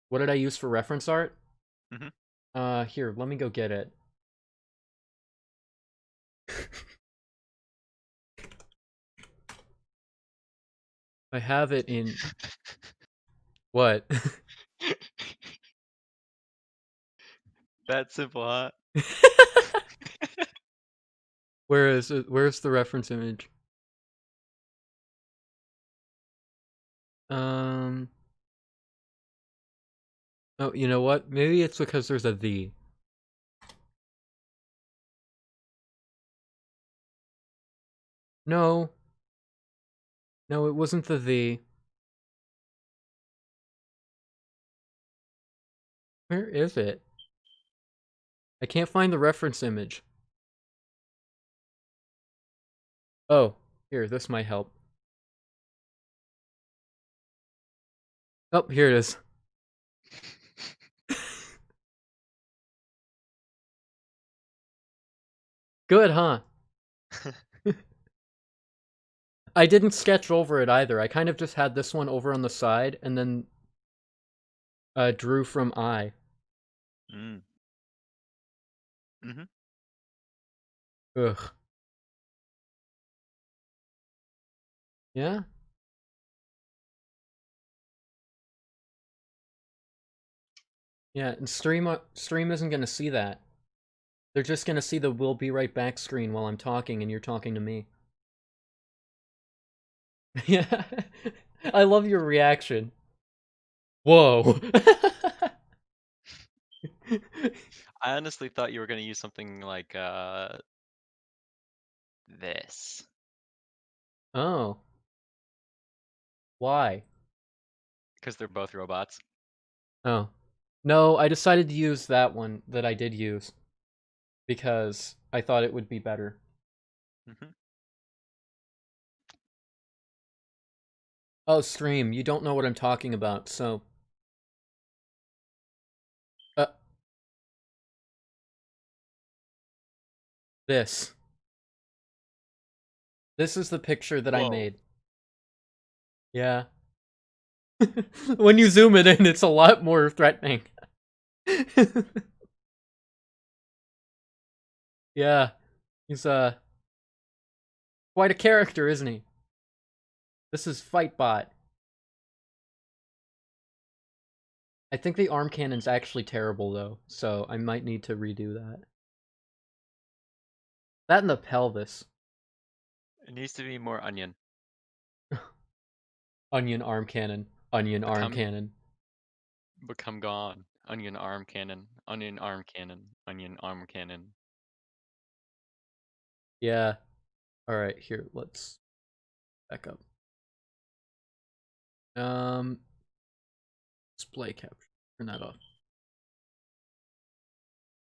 A: What did I use for reference art?
B: Mhm.
A: Here, let me go get it. I have it in... What?
B: That simple, huh?
A: Where is it? Where's the reference image? Oh, you know what? Maybe it's because there's a the. No. No, it wasn't the. Where is it? I can't find the reference image. Oh, here, this might help. Oh, here it is. Good, huh? I didn't sketch over it either. I kind of just had this one over on the side and then drew from I.
B: Mm. Mhm.
A: Ugh. Yeah? Yeah, and stream isn't gonna see that. They're just gonna see the "we'll be right back" screen while I'm talking and you're talking to me. Yeah. I love your reaction. Whoa.
B: I honestly thought you were gonna use something like this.
A: Oh. Why?
B: Because they're both robots.
A: Oh. No, I decided to use that one that I did use. Because I thought it would be better.
B: Mhm.
A: Oh, stream, you don't know what I'm talking about, so... Uh... This. This is the picture that I
B: Whoa.
A: made. Yeah. When you zoom it in, it's a lot more threatening. Yeah. He's, quite a character, isn't he? This is Fightbot. I think the arm cannon's actually terrible, though, so I might need to redo that. That and the pelvis.
B: It needs to be more onion.
A: Onion arm cannon. Onion arm
B: Become
A: cannon.
B: become gone. Onion arm cannon. Onion arm cannon. Onion arm cannon.
A: Yeah. Alright, here, let's back up. Display capture. Turn that off.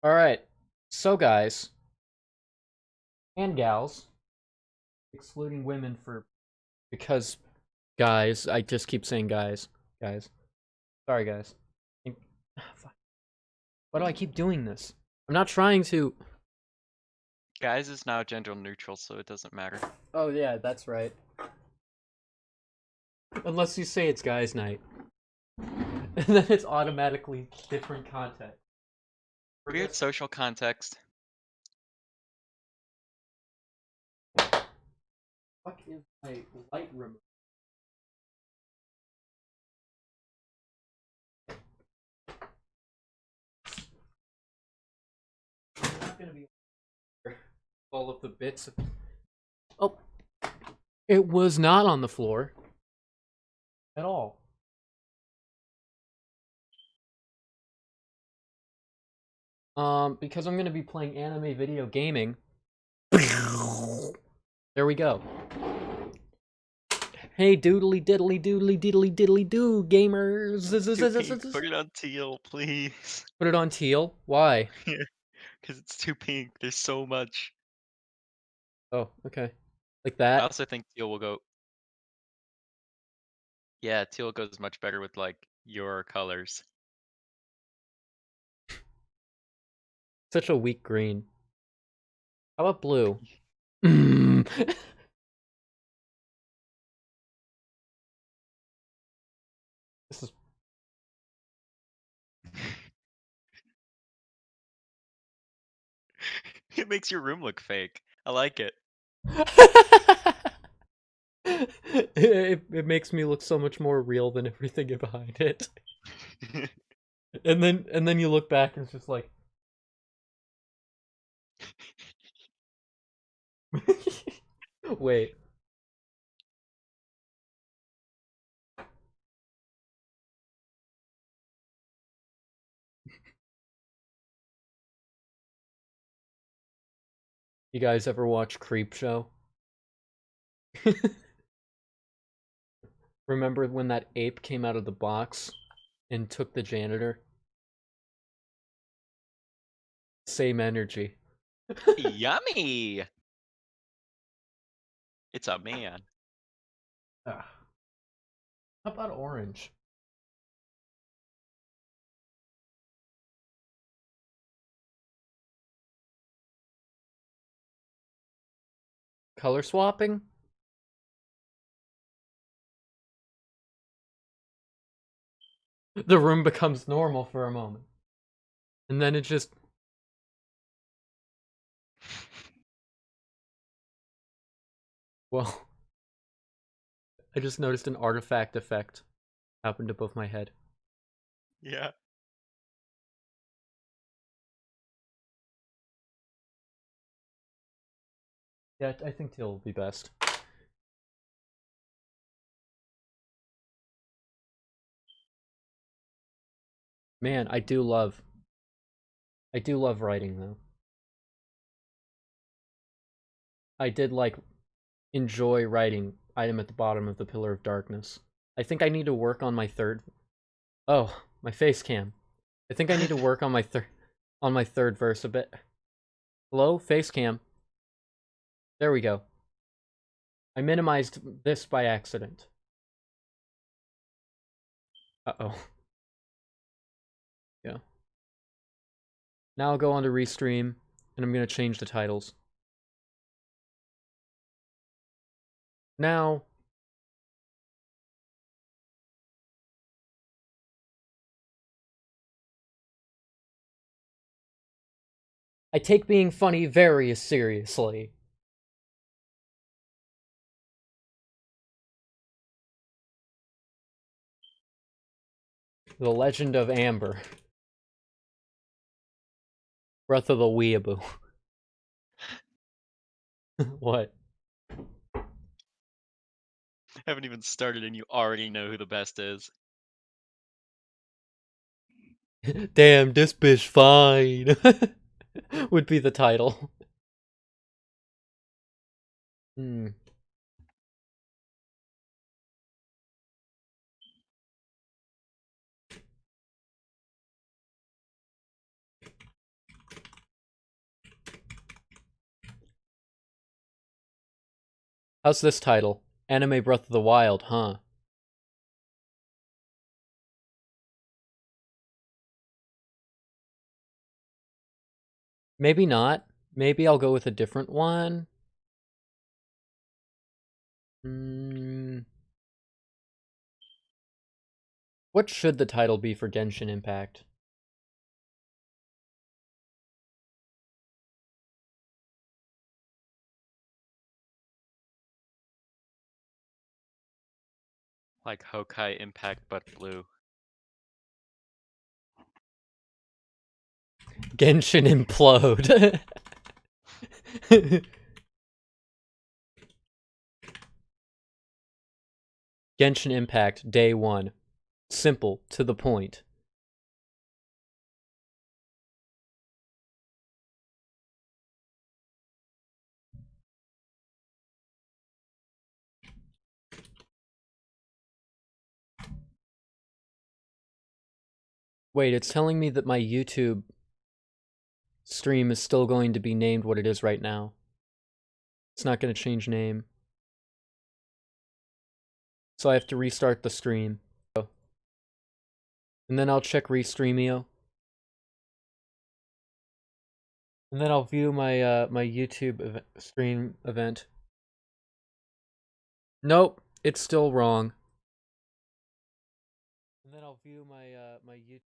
A: Alright. So, guys. And gals. Excluding women for... Because... Guys. I just keep saying guys. Guys. Sorry, guys. Why do I keep doing this? I'm not trying to...
B: Guys is now gender neutral, so it doesn't matter.
A: Oh, yeah, that's right. Unless you say it's guys' night. And then it's automatically different content.
B: Weird social context.
A: Fuck is my light remote? All of the bits. Oh, it was not on the floor at all. Because I'm gonna be playing anime video gaming. There we go. Hey, doodly diddly doodly diddly diddly doo, gamers!
C: Too pink. Put it on teal, please.
A: Put it on teal. Why?
C: Because it's too pink. There's so much.
A: Oh, okay. Like
B: I
A: that.
B: also think teal will go. Yeah, teal goes much better with like your colors.
A: Such a weak green. How about blue? Mm. This is.
C: It makes your room look fake. I like it.
A: It makes me look so much more real than everything behind it. And then you look back and it's just like wait. You guys ever watch Creep Show? Remember when that ape came out of the box and took the janitor? Same energy.
C: Yummy! It's a man.
A: Ah. How about orange? Color swapping? The room becomes normal for a moment. And then it just... Well... I just noticed an artifact effect happened above my head.
C: Yeah.
A: Yeah, I think teal will be best. Man, I do love writing though. I did like enjoy writing item at the bottom of the Pillar of Darkness. I think I need to work on my third. Oh, my face cam. I think I need to work on my third verse a bit. Hello, face cam. There we go. I minimized this by accident. Uh-oh. Yeah. Now I'll go on to restream, and I'm gonna change the titles. Now... I take being funny very seriously. The Legend of Amber. Breath of the Weeaboo. What?
C: Haven't even started and you already know who the best is.
A: Damn, this bitch fine. Would be the title. Hmm. How's this title? Anime Breath of the Wild, huh? Maybe not. Maybe I'll go with a different one. What should the title be for Genshin Impact?
C: Like Hokai Impact but blue.
A: Genshin Implode. Genshin Impact, day 1. Simple, to the point. Wait, it's telling me that my YouTube stream is still going to be named what it is right now. It's not going to change name. So I have to restart the stream. And then I'll check Restreamio. And then I'll view my my YouTube stream event. Nope, it's still wrong. And then I'll view my my YouTube